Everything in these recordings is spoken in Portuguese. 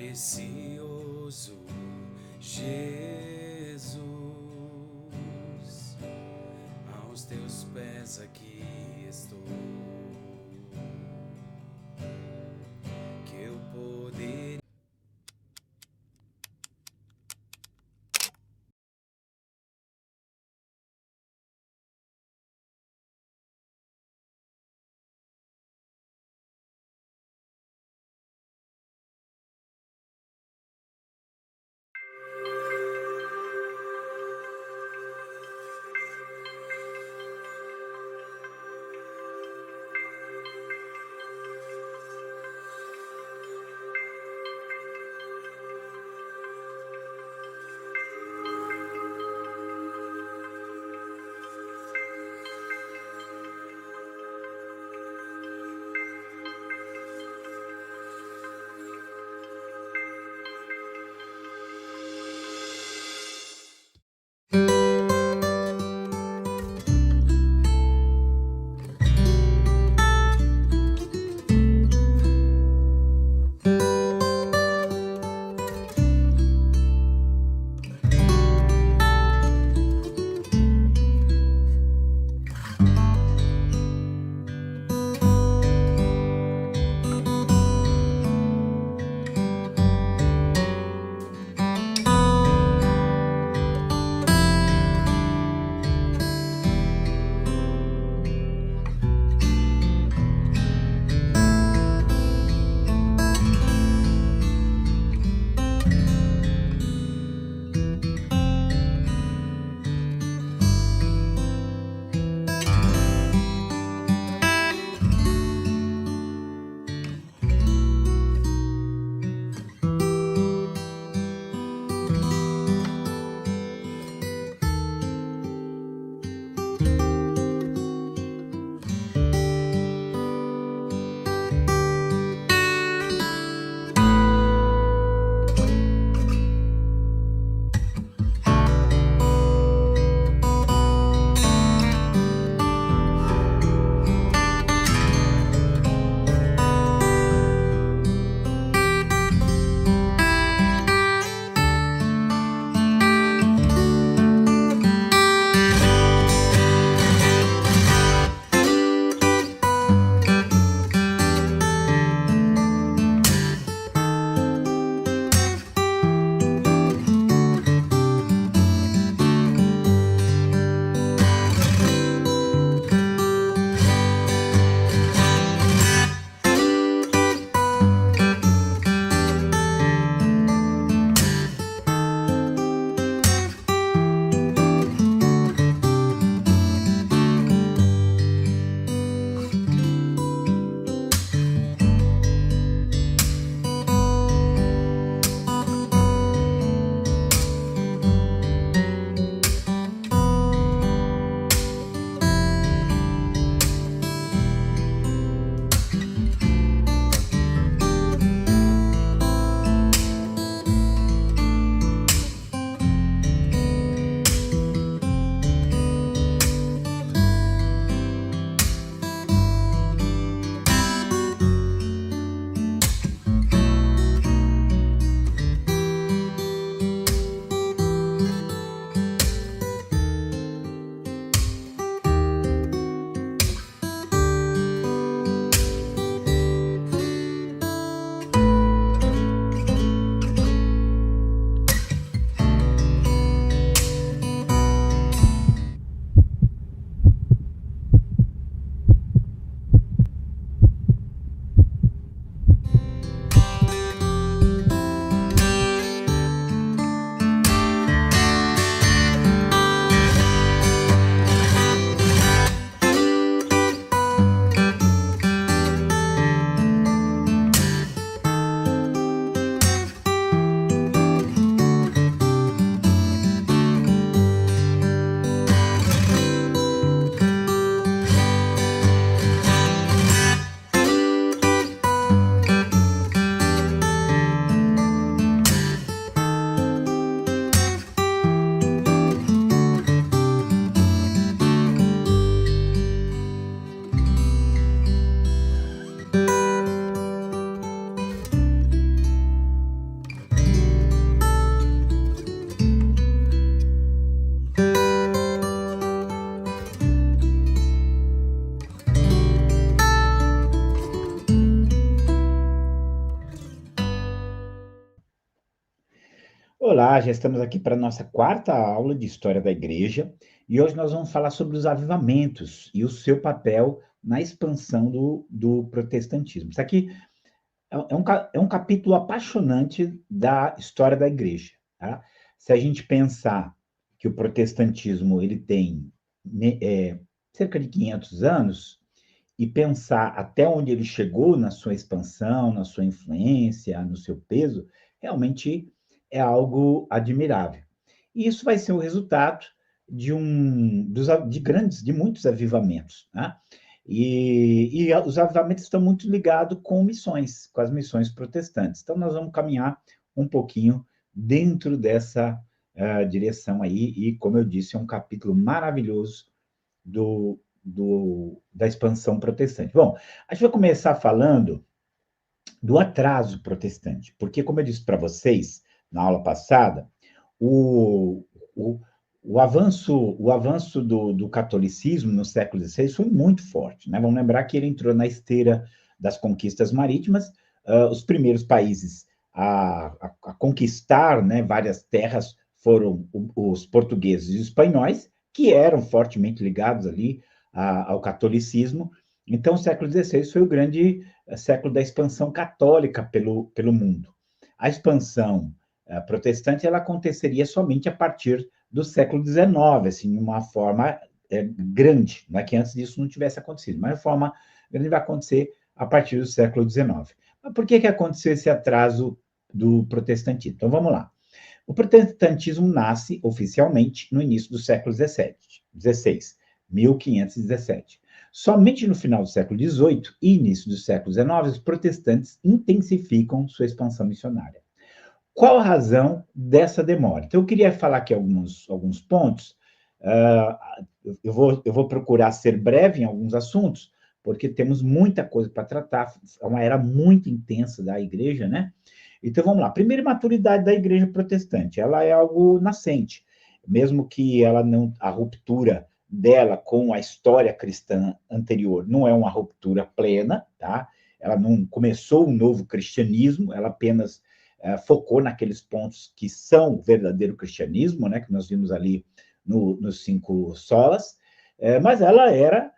Precioso Jesus, aos teus pés aqui estou, que eu poder. Olá, já estamos aqui para a nossa quarta aula de História da Igreja e hoje nós vamos falar sobre os avivamentos e o seu papel na expansão do protestantismo. Isso aqui é um capítulo apaixonante da história da Igreja. Tá? Se a gente pensar que o protestantismo ele tem cerca de 500 anos e pensar até onde ele chegou na sua expansão, na sua influência, no seu peso, realmente é algo admirável. E isso vai ser o resultado de muitos avivamentos, né? E os avivamentos estão muito ligados com missões, com as missões protestantes. Então, nós vamos caminhar um pouquinho dentro dessa direção aí, e, como eu disse, é um capítulo maravilhoso da expansão protestante. Bom, a gente vai começar falando do atraso protestante, porque, como eu disse para vocês na aula passada, o, o, o avanço do catolicismo no século XVI foi muito forte. Né? Vamos lembrar que ele entrou na esteira das conquistas marítimas, os primeiros países a conquistar, né, várias terras foram os portugueses e os espanhóis, que eram fortemente ligados ali ao catolicismo. Então, o século XVI foi o grande século da expansão católica pelo mundo. A expansão protestante ela aconteceria somente a partir do século XIX, assim, de uma forma grande, não é que antes disso não tivesse acontecido, mas de forma grande vai acontecer a partir do século XIX. Mas por que aconteceu esse atraso do protestantismo? Então, vamos lá. O protestantismo nasce oficialmente no início do século XVI, 1517. Somente no final do século XVIII e início do século XIX, os protestantes intensificam sua expansão missionária. Qual a razão dessa demora? Então, eu queria falar aqui alguns pontos. Eu vou procurar ser breve em alguns assuntos, porque temos muita coisa para tratar. É uma era muito intensa da igreja, né? Então, vamos lá. Primeira, maturidade da igreja protestante. Ela é algo nascente. Mesmo que ela não... A ruptura dela com a história cristã anterior não é uma ruptura plena, tá? Ela não começou um novo cristianismo, ela apenas focou naqueles pontos que são o verdadeiro cristianismo, né? Que nós vimos ali nos 5 solas, mas ela era,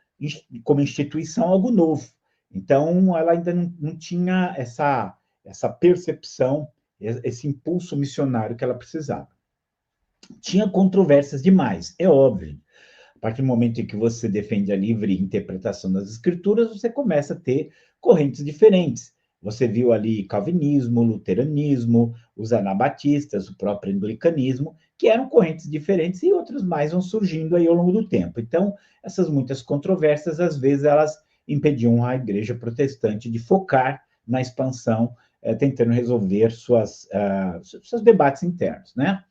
como instituição, algo novo. Então, ela ainda não tinha essa percepção, esse impulso missionário que ela precisava. Tinha controvérsias demais, é óbvio. A partir do momento em que você defende a livre interpretação das escrituras, você começa a ter correntes diferentes. Você viu ali calvinismo, luteranismo, os anabatistas, o próprio anglicanismo, que eram correntes diferentes e outras mais vão surgindo aí ao longo do tempo. Então, essas muitas controvérsias, às vezes, elas impediam a igreja protestante de focar na expansão, tentando resolver seus debates internos, né?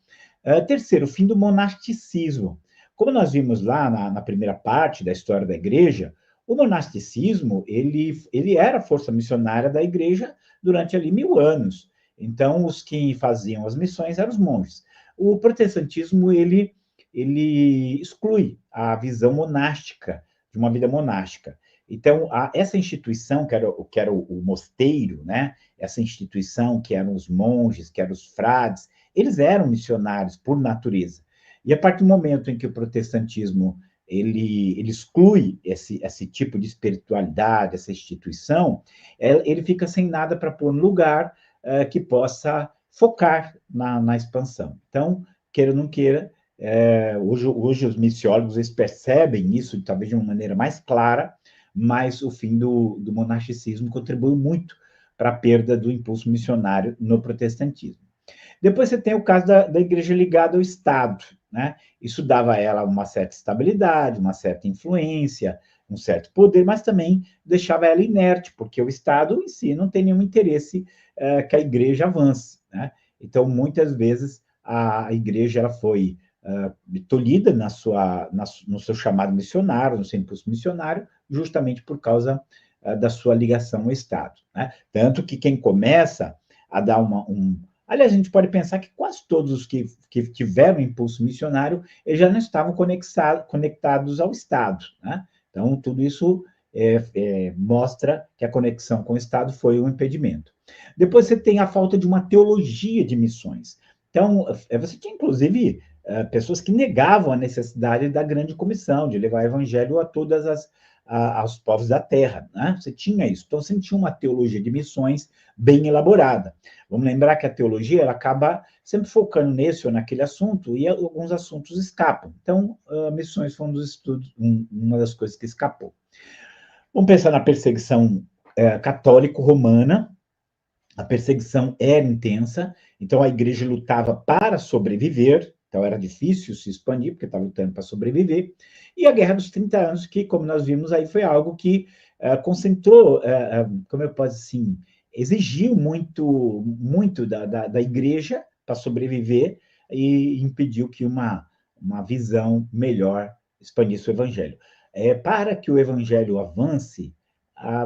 Terceiro, o fim do monasticismo. Como nós vimos lá na primeira parte da história da igreja, o monasticismo, ele era a força missionária da igreja durante ali 1000 anos. Então, os que faziam as missões eram os monges. O protestantismo, ele exclui a visão monástica, de uma vida monástica. Então, essa instituição, que era o mosteiro, né? Essa instituição que eram os monges, que eram os frades, eles eram missionários por natureza. E a partir do momento em que o protestantismo ele exclui esse tipo de espiritualidade, essa instituição, ele fica sem nada para pôr no lugar que possa focar na expansão. Então, queira ou não queira, hoje os missiólogos eles percebem isso, talvez de uma maneira mais clara, mas o fim do monasticismo contribuiu muito para a perda do impulso missionário no protestantismo. Depois você tem o caso da igreja ligada ao Estado, né? Isso dava a ela uma certa estabilidade, uma certa influência, um certo poder, mas também deixava ela inerte, porque o Estado em si não tem nenhum interesse que a igreja avance, né? Então, muitas vezes, a igreja ela foi tolhida no seu chamado missionário, no seu impulso missionário, justamente por causa da sua ligação ao Estado, né? Tanto que quem começa a dar Aliás, a gente pode pensar que quase todos os que tiveram impulso missionário, eles já não estavam conectados ao Estado, né? Então, tudo isso mostra que a conexão com o Estado foi um impedimento. Depois você tem a falta de uma teologia de missões. Então, você tinha, inclusive, pessoas que negavam a necessidade da grande comissão, de levar o evangelho a todas aos povos da terra, né? Você tinha isso. Então, você tinha uma teologia de missões bem elaborada. Vamos lembrar que a teologia, ela acaba sempre focando nesse ou naquele assunto, e alguns assuntos escapam. Então, missões foi um dos estudos, uma das coisas que escapou. Vamos pensar na perseguição católico-romana. A perseguição era intensa, então a igreja lutava para sobreviver, então era difícil se expandir, porque estava lutando para sobreviver. E a Guerra dos 30 Anos, que, como nós vimos aí, foi algo que concentrou, como eu posso assim, exigiu muito da igreja para sobreviver e impediu que uma visão melhor expandisse o evangelho. Para que o evangelho avance,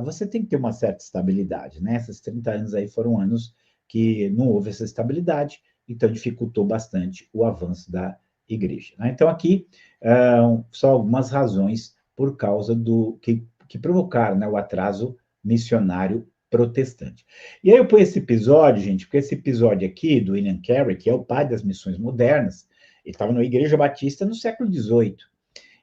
você tem que ter uma certa estabilidade, né? Esses 30 anos aí foram anos que não houve essa estabilidade, então dificultou bastante o avanço da igreja, né? Então aqui só algumas razões por causa do que provocaram, né, o atraso missionário protestante. E aí eu ponho esse episódio, gente, porque esse episódio aqui do William Carey, que é o pai das missões modernas, ele estava na Igreja Batista no século XVIII.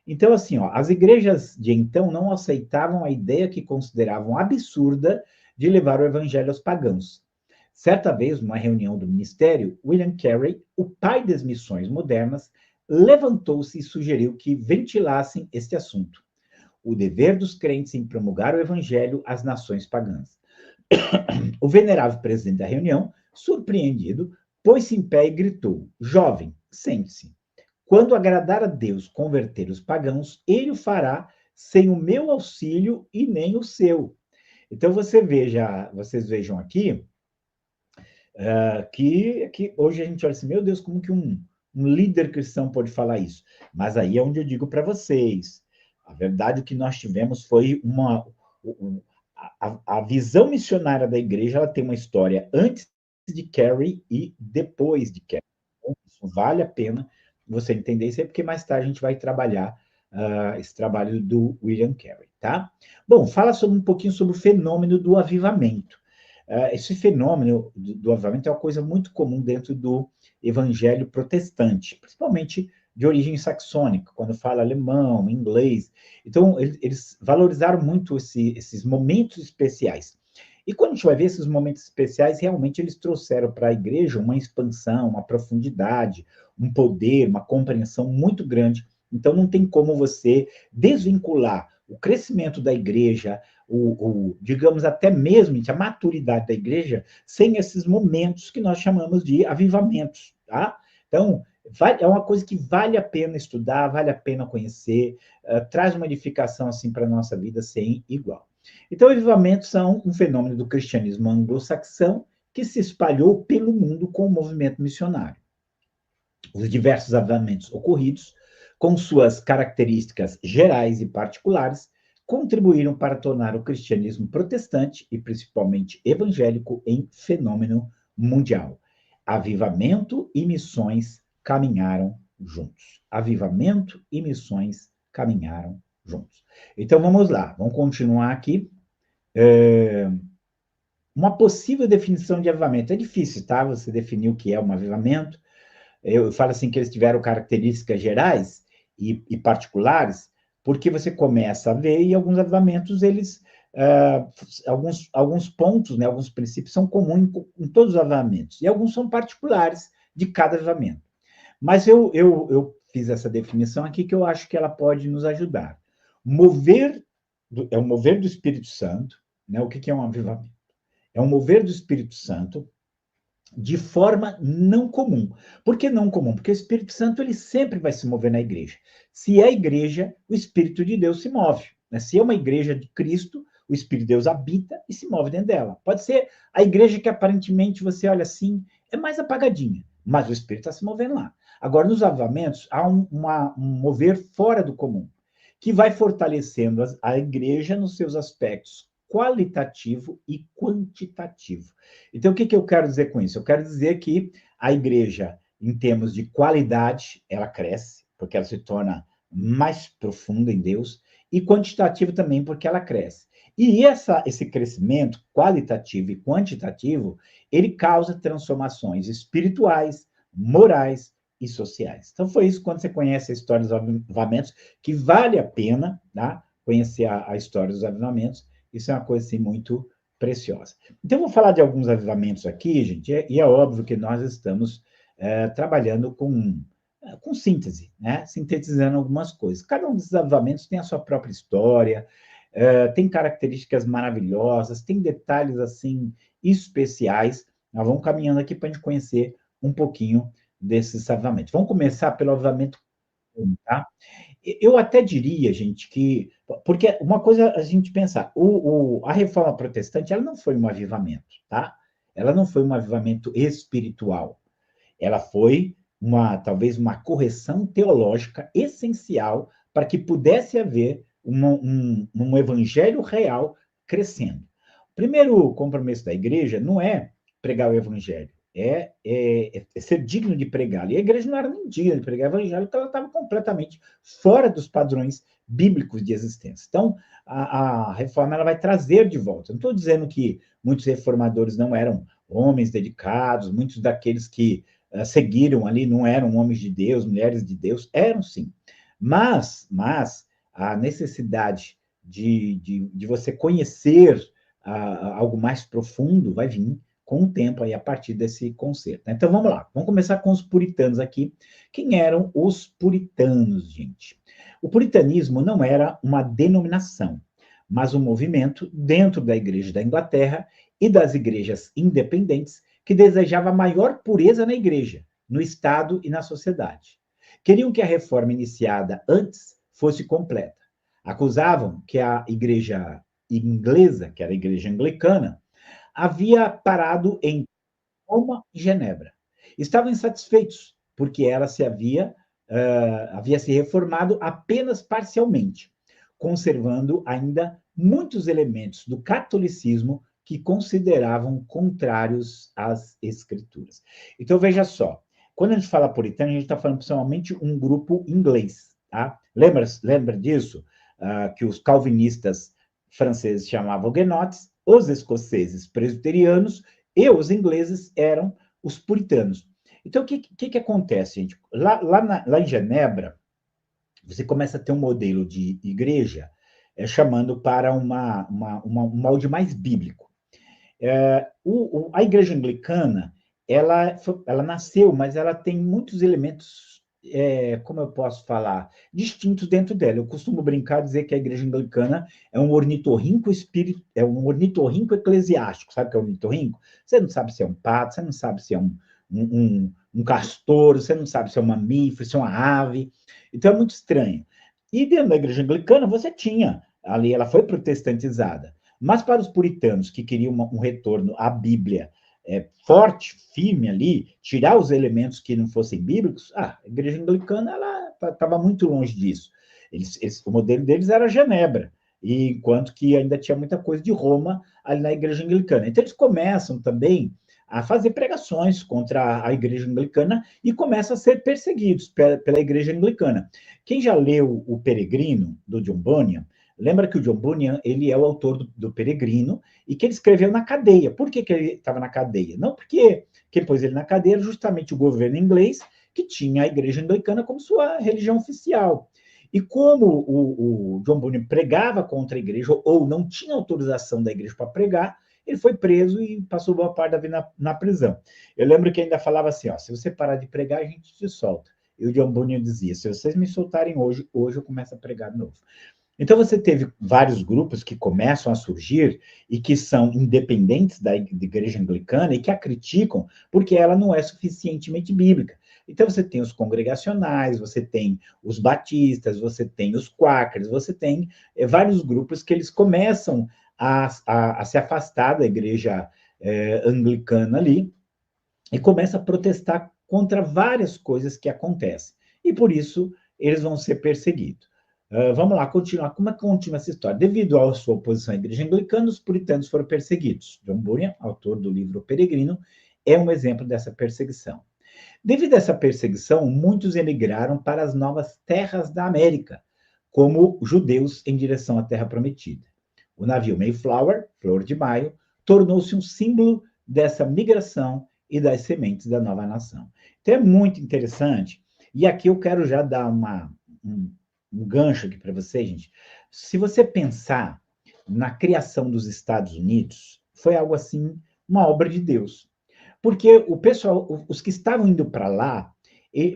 Então, assim, ó, as igrejas de então não aceitavam a ideia que consideravam absurda de levar o evangelho aos pagãos. Certa vez, numa reunião do ministério, William Carey, o pai das missões modernas, levantou-se e sugeriu que ventilassem este assunto: o dever dos crentes em promulgar o evangelho às nações pagãs. O venerável presidente da reunião, surpreendido, pôs-se em pé e gritou: jovem, sente-se. Quando agradar a Deus converter os pagãos, ele o fará sem o meu auxílio e nem o seu. Então vocês vejam aqui que hoje a gente olha assim, meu Deus, como que um líder cristão pode falar isso? Mas aí é onde eu digo para vocês, a verdade que nós tivemos foi a visão missionária da igreja, ela tem uma história antes de Carey e depois de Carey. Então, isso vale a pena você entender isso aí, porque mais tarde a gente vai trabalhar esse trabalho do William Carey, tá? Bom, fala um pouquinho sobre o fenômeno do avivamento. Esse fenômeno do avivamento é uma coisa muito comum dentro do evangelho protestante, principalmente de origem saxônica, quando fala alemão, inglês. Então, eles valorizaram muito esses momentos especiais. E quando a gente vai ver esses momentos especiais, realmente eles trouxeram para a igreja uma expansão, uma profundidade, um poder, uma compreensão muito grande. Então, não tem como você desvincular o crescimento da igreja, digamos, até mesmo a maturidade da igreja, sem esses momentos que nós chamamos de avivamentos, tá? Então, é uma coisa que vale a pena estudar, vale a pena conhecer, traz uma edificação, assim, para a nossa vida sem igual. Então, avivamentos são um fenômeno do cristianismo anglo-saxão que se espalhou pelo mundo com o movimento missionário. Os diversos avivamentos ocorridos, com suas características gerais e particulares, contribuíram para tornar o cristianismo protestante e principalmente evangélico em fenômeno mundial. Avivamento e missões caminharam juntos. Avivamento e missões caminharam juntos. Então vamos lá, vamos continuar aqui. Uma possível definição de avivamento. É difícil, tá? Você definir o que é um avivamento. Eu falo assim que eles tiveram características gerais e particulares, porque você começa a ver, e alguns avivamentos, alguns pontos, né, alguns princípios são comuns em todos os avivamentos, e alguns são particulares de cada avivamento. Mas eu fiz essa definição aqui que eu acho que ela pode nos ajudar. É o mover do Espírito Santo, né? O que é um avivamento? É um mover do Espírito Santo de forma não comum. Por que não comum? Porque o Espírito Santo ele sempre vai se mover na igreja. Se é igreja, o Espírito de Deus se move. Né? Se é uma igreja de Cristo, o Espírito de Deus habita e se move dentro dela. Pode ser a igreja que aparentemente você olha assim, é mais apagadinha, mas o Espírito está se movendo lá. Agora, nos avivamentos, há um mover fora do comum, que vai fortalecendo a igreja nos seus aspectos qualitativo e quantitativo. Então, o que eu quero dizer com isso? Eu quero dizer que a igreja, em termos de qualidade, ela cresce, porque ela se torna mais profunda em Deus, e quantitativo também, porque ela cresce. E esse crescimento qualitativo e quantitativo, ele causa transformações espirituais, morais e sociais. Então, foi isso quando você conhece a história dos avivamentos, que vale a pena, tá? Conhecer a história dos avivamentos. Isso é uma coisa, assim, muito preciosa. Então, eu vou falar de alguns avivamentos aqui, gente, e é óbvio que nós estamos trabalhando com síntese, né? Sintetizando algumas coisas. Cada um desses avivamentos tem a sua própria história, tem características maravilhosas, tem detalhes, assim, especiais. Nós vamos caminhando aqui para a gente conhecer um pouquinho desses avivamentos. Vamos começar pelo avivamento comum, tá? Eu até diria, gente, que... Porque uma coisa a gente pensar, a Reforma Protestante, ela não foi um avivamento, tá? Ela não foi um avivamento espiritual. Ela foi talvez uma correção teológica essencial para que pudesse haver um evangelho real crescendo. O primeiro compromisso da igreja não é pregar o evangelho, é ser digno de pregá-lo. E a igreja não era nem digna de pregar o evangelho, porque ela estava completamente fora dos padrões bíblicos de existência. Então, a reforma ela vai trazer de volta. Não estou dizendo que muitos reformadores não eram homens dedicados, muitos daqueles que seguiram ali não eram homens de Deus, mulheres de Deus, eram sim. Mas a necessidade de você conhecer algo mais profundo vai vir com o tempo aí a partir desse conceito. Então vamos lá, vamos começar com os puritanos aqui. Quem eram os puritanos, gente? O puritanismo não era uma denominação, mas um movimento dentro da Igreja da Inglaterra e das igrejas independentes que desejava maior pureza na igreja, no Estado e na sociedade. Queriam que a reforma iniciada antes fosse completa. Acusavam que a igreja inglesa, que era a igreja anglicana, havia parado em Roma e Genebra. Estavam insatisfeitos, porque ela havia se reformado apenas parcialmente, conservando ainda muitos elementos do catolicismo que consideravam contrários às escrituras. Então, veja só, quando a gente fala puritano, a gente está falando principalmente um grupo inglês, tá? Lembra disso? Que os calvinistas franceses chamavam huguenotes, os escoceses presbiterianos e os ingleses eram os puritanos. Então, o que acontece, gente? Lá em Genebra, você começa a ter um modelo de igreja chamando para um molde mais bíblico. A igreja anglicana, ela nasceu, mas ela tem muitos elementos, como eu posso falar, distintos dentro dela. Eu costumo brincar, dizer que a igreja anglicana é um ornitorrinco eclesiástico. Sabe o que é um ornitorrinco? Você não sabe se é um pato, você não sabe se é um castor, você não sabe se é um mamífero, se é uma ave. Então é muito estranho. E dentro da igreja anglicana, você tinha ali, ela foi protestantizada. Mas para os puritanos que queriam um retorno à Bíblia forte, firme ali, tirar os elementos que não fossem bíblicos, a igreja anglicana estava muito longe disso. O modelo deles era Genebra, enquanto que ainda tinha muita coisa de Roma ali na igreja anglicana. Então eles começam também a fazer pregações contra a igreja anglicana e começam a ser perseguidos pela igreja anglicana. Quem já leu O Peregrino, do John Bunyan, lembra que o John Bunyan, ele é o autor do Peregrino e que ele escreveu na cadeia. Por que ele estava na cadeia? Não porque quem pôs ele na cadeia era justamente o governo inglês, que tinha a igreja anglicana como sua religião oficial. E como o John Bunyan pregava contra a igreja, ou não tinha autorização da igreja para pregar, ele foi preso e passou boa parte da vida na prisão. Eu lembro que ainda falava assim, se você parar de pregar, a gente te solta. E o John Bunyan dizia, se vocês me soltarem hoje eu começo a pregar de novo. Então, você teve vários grupos que começam a surgir e que são independentes da igreja anglicana e que a criticam porque ela não é suficientemente bíblica. Então, você tem os congregacionais, você tem os batistas, você tem os quakers, você tem vários grupos que eles começam a se afastar da igreja anglicana ali e começam a protestar contra várias coisas que acontecem. E, por isso, eles vão ser perseguidos. Vamos lá, continuar. Como é que continua essa história? Devido à sua oposição à igreja anglicana, os puritanos foram perseguidos. John Bunyan, autor do livro O Peregrino, é um exemplo dessa perseguição. Devido a essa perseguição, muitos emigraram para as novas terras da América, como judeus em direção à Terra Prometida. O navio Mayflower, Flor de Maio, tornou-se um símbolo dessa migração e das sementes da nova nação. Então é muito interessante, e aqui eu quero já dar um gancho aqui para você, gente. Se você pensar na criação dos Estados Unidos, foi algo assim, uma obra de Deus. Porque o pessoal, os que estavam indo para lá,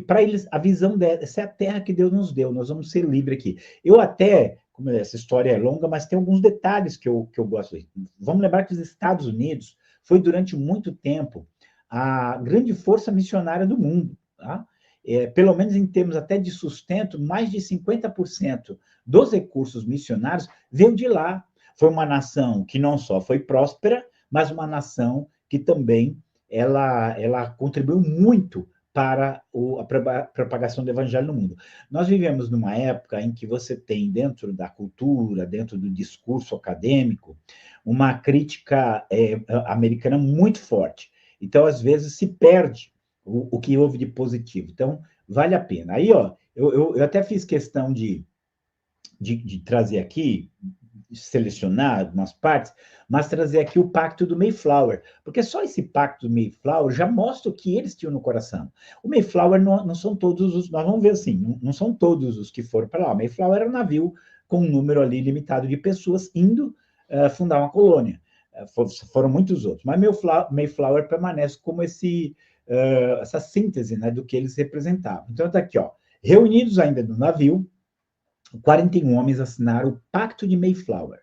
para eles, a visão dessa é a terra que Deus nos deu, nós vamos ser livres aqui. Eu até, como essa história é longa, mas tem alguns detalhes que eu gosto. Vamos lembrar que os Estados Unidos foi, durante muito tempo, a grande força missionária do mundo. Tá? Pelo menos em termos até de sustento, mais de 50% dos recursos missionários veio de lá. Foi uma nação que não só foi próspera, mas uma nação que também ela contribuiu muito para a propagação do evangelho no mundo. Nós vivemos numa época em que você tem, dentro da cultura, dentro do discurso acadêmico, uma crítica americana muito forte. Então, às vezes, se perde o que houve de positivo. Então, vale a pena. Aí, ó, eu até fiz questão de trazer aqui, selecionar algumas partes, mas trazer aqui o pacto do Mayflower, porque só esse pacto do Mayflower já mostra o que eles tinham no coração. O Mayflower não são todos os, nós vamos ver assim, não são todos os que foram para lá. O Mayflower era um navio com um número ali limitado de pessoas indo fundar uma colônia. Foram muitos outros, mas Mayflower permanece como essa síntese, né, do que eles representavam. Então está aqui, ó, reunidos ainda no navio, 41 homens assinaram o Pacto de Mayflower.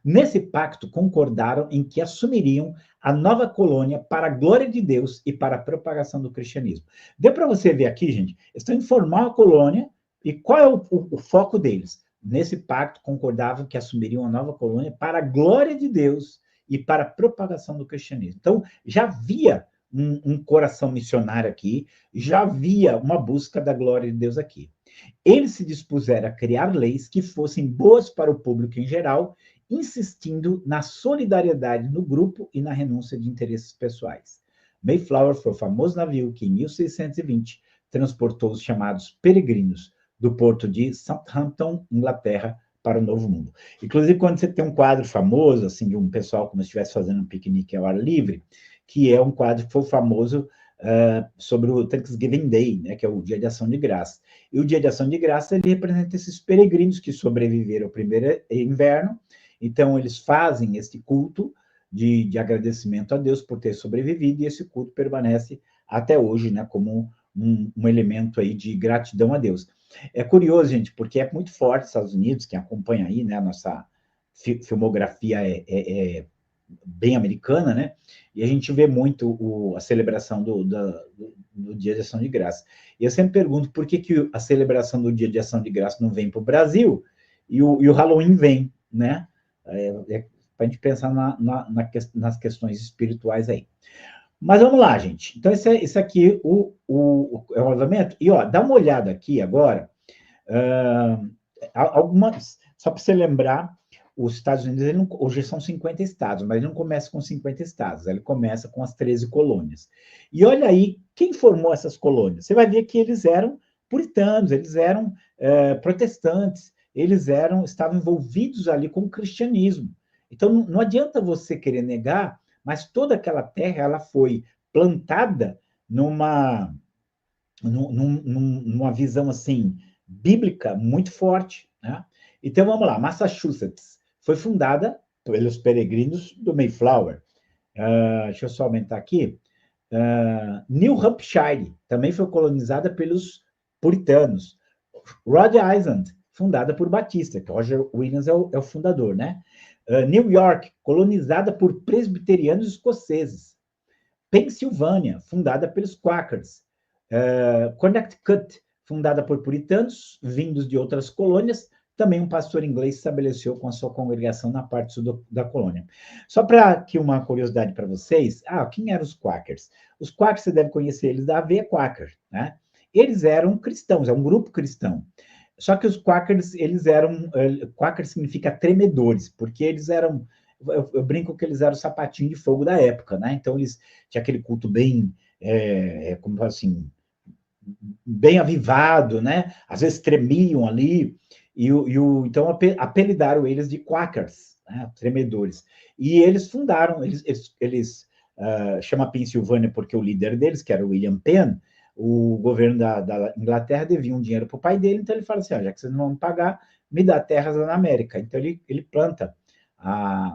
Nesse pacto, concordaram em que assumiriam a nova colônia para a glória de Deus e para a propagação do cristianismo. Deu para você ver aqui, gente? Eles estão em formar uma colônia, e qual é o foco deles? Nesse pacto, concordavam que assumiriam a nova colônia para a glória de Deus e para a propagação do cristianismo. Então, já havia um coração missionário aqui, já havia uma busca da glória de Deus aqui. Eles se dispuseram a criar leis que fossem boas para o público em geral, insistindo na solidariedade no grupo e na renúncia de interesses pessoais. Mayflower foi o famoso navio que, em 1620, transportou os chamados peregrinos do porto de Southampton, Inglaterra, para o Novo Mundo. Inclusive, quando você tem um quadro famoso, assim, de um pessoal como se estivesse fazendo um piquenique ao ar livre, que é um quadro que foi famoso sobre o Thanksgiving Day, né, que é o Dia de Ação de Graça. E o Dia de Ação de Graça, ele representa esses peregrinos que sobreviveram ao primeiro inverno. Então, eles fazem esse culto de agradecimento a Deus por ter sobrevivido, e esse culto permanece até hoje, né, como um elemento aí de gratidão a Deus. É curioso, gente, porque é muito forte os Estados Unidos, quem acompanha aí, né, a nossa filmografia é bem americana, né? E a gente vê muito a celebração do Dia de Ação de Graça. E eu sempre pergunto por que a celebração do Dia de Ação de Graça não vem para o Brasil e o Halloween vem, né? Para a gente pensar nas questões espirituais aí. Mas vamos lá, gente. Então, esse aqui é o orçamento. E, ó, dá uma olhada aqui agora. Algumas, só para você lembrar, os Estados Unidos, hoje são 50 estados, mas ele não começa com 50 estados, ele começa com as 13 colônias. E olha aí, quem formou essas colônias? Você vai ver que eles eram puritanos, eles eram protestantes, eles estavam envolvidos ali com o cristianismo. Então, não adianta você querer negar, mas toda aquela terra ela foi plantada numa visão assim bíblica muito forte, né? Então vamos lá, Massachusetts foi fundada pelos peregrinos do Mayflower. Deixa eu só aumentar aqui. New Hampshire também foi colonizada pelos puritanos. Rhode Island, fundada por Batista, que Roger Williams é o fundador, né? New York, colonizada por presbiterianos escoceses. Pensilvânia, fundada pelos Quakers. Connecticut, fundada por puritanos, vindos de outras colônias. Também um pastor inglês se estabeleceu com a sua congregação na parte sul da colônia. Só para aqui uma curiosidade para vocês, quem eram os Quakers? Os Quakers, você deve conhecer eles da aveia Quaker, né? Eles eram cristãos, é um grupo cristão. Só que os Quakers, Quaker significa tremedores, porque eles eram, eu brinco que eles eram o sapatinho de fogo da época, né? Então eles tinham aquele culto bem, como assim, bem avivado, né? Às vezes tremiam ali, então apelidaram eles de Quakers, né? Tremedores. E eles fundaram, eles chama Pensilvânia porque o líder deles, que era o William Penn, o governo da Inglaterra devia um dinheiro para o pai dele, então ele fala assim, já que vocês não vão pagar, me dá terras lá na América. Então ele planta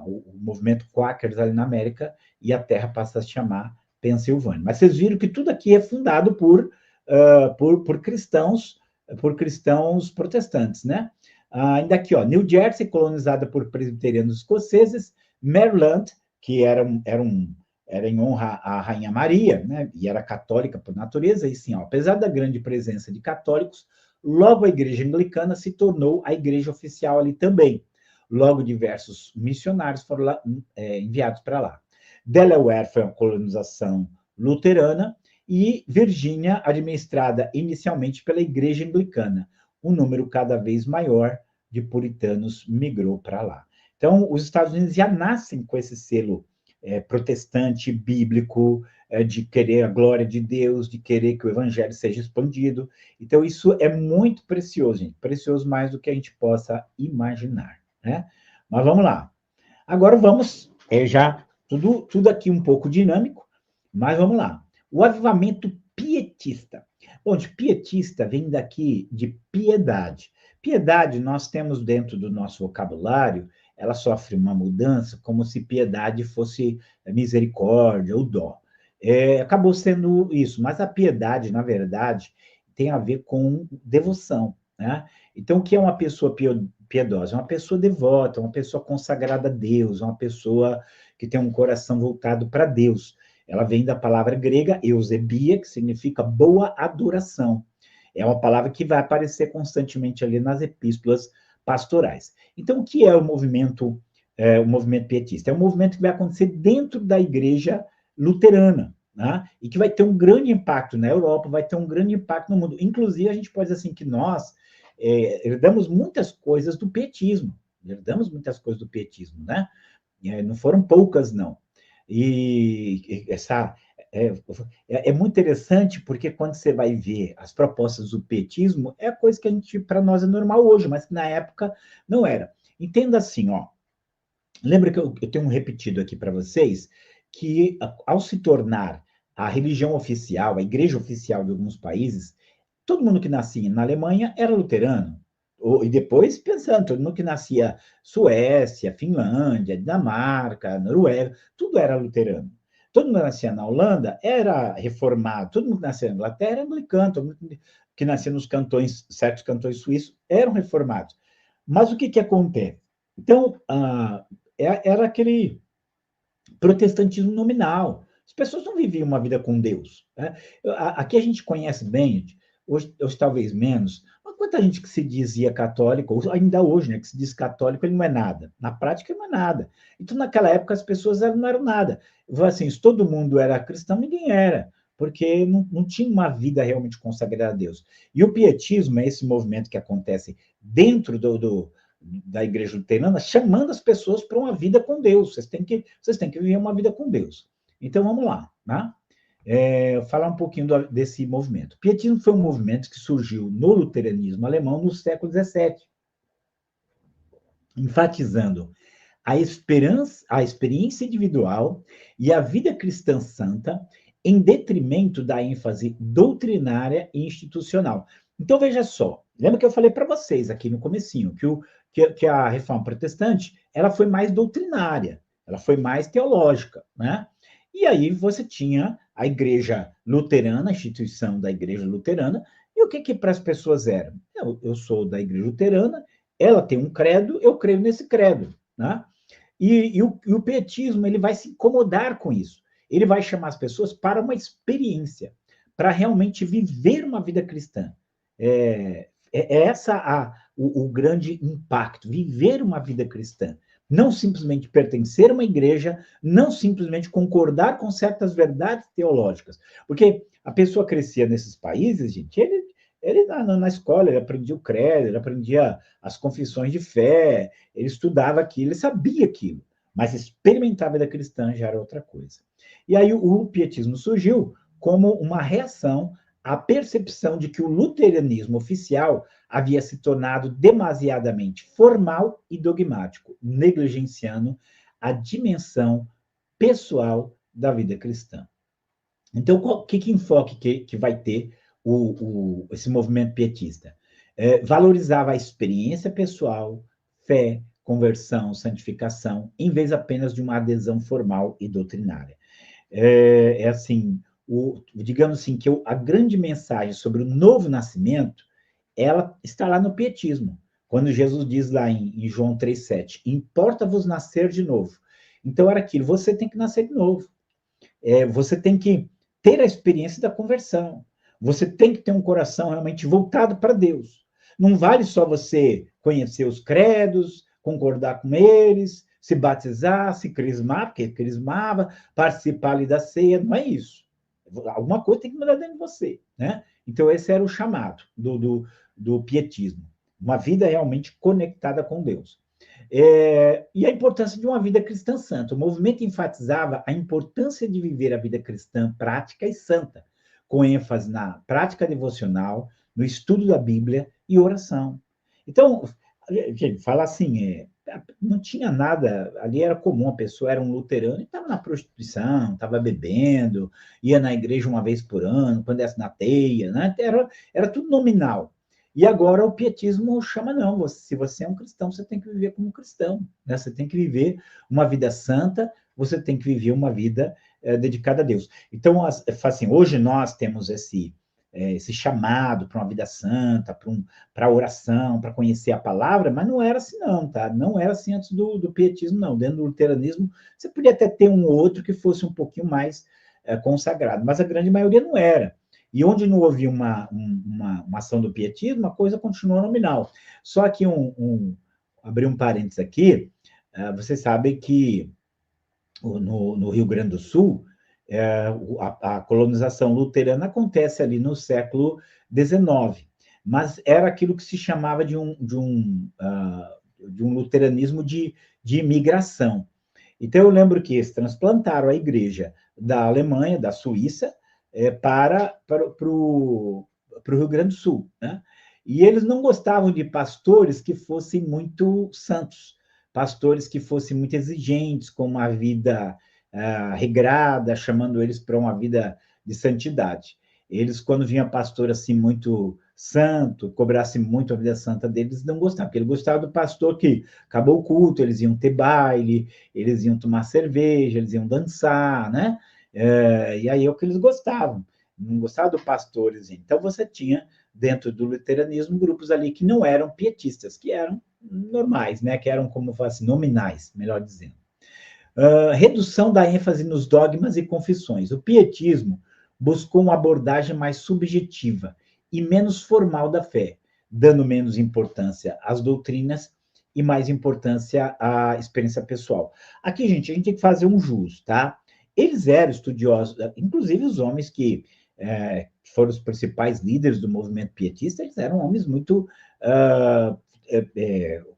o movimento Quakers ali na América e a terra passa a se chamar Pensilvânia. Mas vocês viram que tudo aqui é fundado por cristãos protestantes, né? Ainda aqui, ó, New Jersey, colonizada por presbiterianos escoceses, Maryland, que era em honra à Rainha Maria, né? E era católica por natureza, e sim, ó, apesar da grande presença de católicos, logo a igreja anglicana se tornou a igreja oficial ali também. Logo, diversos missionários foram enviados para lá. Delaware foi uma colonização luterana, e Virgínia, administrada inicialmente pela igreja anglicana. Um número cada vez maior de puritanos migrou para lá. Então, os Estados Unidos já nascem com esse selo protestante, bíblico, de querer a glória de Deus, de querer que o evangelho seja expandido. Então, isso é muito precioso, gente. Precioso mais do que a gente possa imaginar, né? Mas vamos lá. Agora vamos, já tudo aqui um pouco dinâmico, mas vamos lá. O avivamento pietista. Bom, de pietista vem daqui de piedade. Piedade, nós temos dentro do nosso vocabulário, ela sofre uma mudança, como se piedade fosse misericórdia ou dó. Acabou sendo isso, mas a piedade, na verdade, tem a ver com devoção, né? Então, o que é uma pessoa piedosa? É uma pessoa devota, uma pessoa consagrada a Deus, uma pessoa que tem um coração voltado para Deus. Ela vem da palavra grega eusebia, que significa boa adoração. É uma palavra que vai aparecer constantemente ali nas epístolas pastorais. Então, o que é o movimento pietista? É um movimento que vai acontecer dentro da igreja luterana, né? E que vai ter um grande impacto na Europa, vai ter um grande impacto no mundo. Inclusive, a gente pode dizer assim que nós herdamos muitas coisas do pietismo, né? Não foram poucas, não. E é muito interessante porque quando você vai ver as propostas do petismo, é a coisa que para nós é normal hoje, mas que na época não era. Entenda assim, ó. Lembra que eu tenho repetido aqui para vocês que ao se tornar a religião oficial, a igreja oficial de alguns países, todo mundo que nascia na Alemanha era luterano. E depois, pensando, todo mundo que nascia Suécia, Finlândia, Dinamarca, Noruega, tudo era luterano. Todo mundo que nascia na Holanda era reformado, todo mundo que nascia na Inglaterra era anglicano, todo mundo que nascia nos cantões, certos cantões suíços, eram reformados. Mas o que acontece? Então, era aquele protestantismo nominal. As pessoas não viviam uma vida com Deus, né? Aqui a gente conhece bem, hoje talvez menos, mas quanta gente que se dizia católico, ainda hoje, né, que se diz católico, ele não é nada. Na prática, ele não é nada. Então, naquela época, as pessoas não eram nada. Assim, se todo mundo era cristão, ninguém era, porque não tinha uma vida realmente consagrada a Deus. E o pietismo é esse movimento que acontece dentro da igreja luterana, chamando as pessoas para uma vida com Deus. Vocês têm que viver uma vida com Deus. Então, vamos lá, né? Falar um pouquinho desse movimento. O pietismo foi um movimento que surgiu no luteranismo alemão no século XVII, enfatizando a experiência individual e a vida cristã santa, em detrimento da ênfase doutrinária e institucional. Então, veja só, lembra que eu falei para vocês aqui no comecinho, que a reforma protestante ela foi mais doutrinária, ela foi mais teológica, né? E aí você tinha a igreja luterana, a instituição da igreja luterana, e o que para as pessoas era? Eu sou da igreja luterana, ela tem um credo, eu creio nesse credo, né? E o pietismo ele vai se incomodar com isso. Ele vai chamar as pessoas para uma experiência, para realmente viver uma vida cristã. Essa o grande impacto, viver uma vida cristã. Não simplesmente pertencer a uma igreja, não simplesmente concordar com certas verdades teológicas. Porque a pessoa crescia nesses países, gente, ele na escola, ele aprendia o credo, ele aprendia as confissões de fé, ele estudava aquilo, ele sabia aquilo, mas experimentar a vida cristã já era outra coisa. E aí o pietismo surgiu como uma reação à percepção de que o luteranismo oficial havia se tornado demasiadamente formal e dogmático, negligenciando a dimensão pessoal da vida cristã. Então, que enfoque que vai ter esse movimento pietista? Valorizava a experiência pessoal, fé, conversão, santificação, em vez apenas de uma adesão formal e doutrinária. Assim, digamos assim, que a grande mensagem sobre o novo nascimento, ela está lá no pietismo. Quando Jesus diz lá em João 3,7, importa-vos nascer de novo. Então, era aquilo, você tem que nascer de novo. Você tem que ter a experiência da conversão. Você tem que ter um coração realmente voltado para Deus. Não vale só você conhecer os credos, concordar com eles, se batizar, se crismar, porque crismava, participar ali da ceia, não é isso. Alguma coisa tem que mudar dentro de você, né? Então, esse era o chamado do pietismo. Uma vida realmente conectada com Deus. E a importância de uma vida cristã santa. O movimento enfatizava a importância de viver a vida cristã prática e santa, com ênfase na prática devocional, no estudo da Bíblia e oração. Então, gente, fala assim, não tinha nada, ali era comum, a pessoa era um luterano e estava na prostituição, estava bebendo, ia na igreja uma vez por ano, quando desce na teia, né? Era tudo nominal. E agora o pietismo chama, não, se você é um cristão, você tem que viver como um cristão, né? Você tem que viver uma vida santa, você tem que viver uma vida dedicada a Deus. Então, assim, hoje nós temos esse chamado para uma vida santa, para oração, para conhecer a palavra, mas não era assim não, tá? Não era assim antes do pietismo, não. Dentro do luteranismo, você podia até ter um ou outro que fosse um pouquinho mais consagrado, mas a grande maioria não era. E onde não houve uma ação do pietismo, a coisa continuou nominal. Só que abrir um parênteses aqui, você sabe que no Rio Grande do Sul, a colonização luterana acontece ali no século XIX, mas era aquilo que se chamava de um luteranismo de imigração. Então, eu lembro que eles transplantaram a igreja da Alemanha, da Suíça, para o Rio Grande do Sul, né? E eles não gostavam de pastores que fossem muito santos, pastores que fossem muito exigentes, com uma vida regrada, chamando eles para uma vida de santidade. Eles, quando vinha pastor assim muito santo, cobrasse muito a vida santa deles, não gostavam, porque eles gostavam do pastor que acabou o culto, eles iam ter baile, eles iam tomar cerveja, eles iam dançar, né? E aí é o que eles gostavam, não gostavam do pastores. Então você tinha, dentro do luteranismo, grupos ali que não eram pietistas, que eram normais, né? Que eram, como eu falo assim, nominais, melhor dizendo. Redução da ênfase nos dogmas e confissões. O pietismo buscou uma abordagem mais subjetiva e menos formal da fé, dando menos importância às doutrinas e mais importância à experiência pessoal. Aqui, gente, a gente tem que fazer um jus, tá? Eles eram estudiosos, inclusive os homens que foram os principais líderes do movimento pietista, eles eram homens muito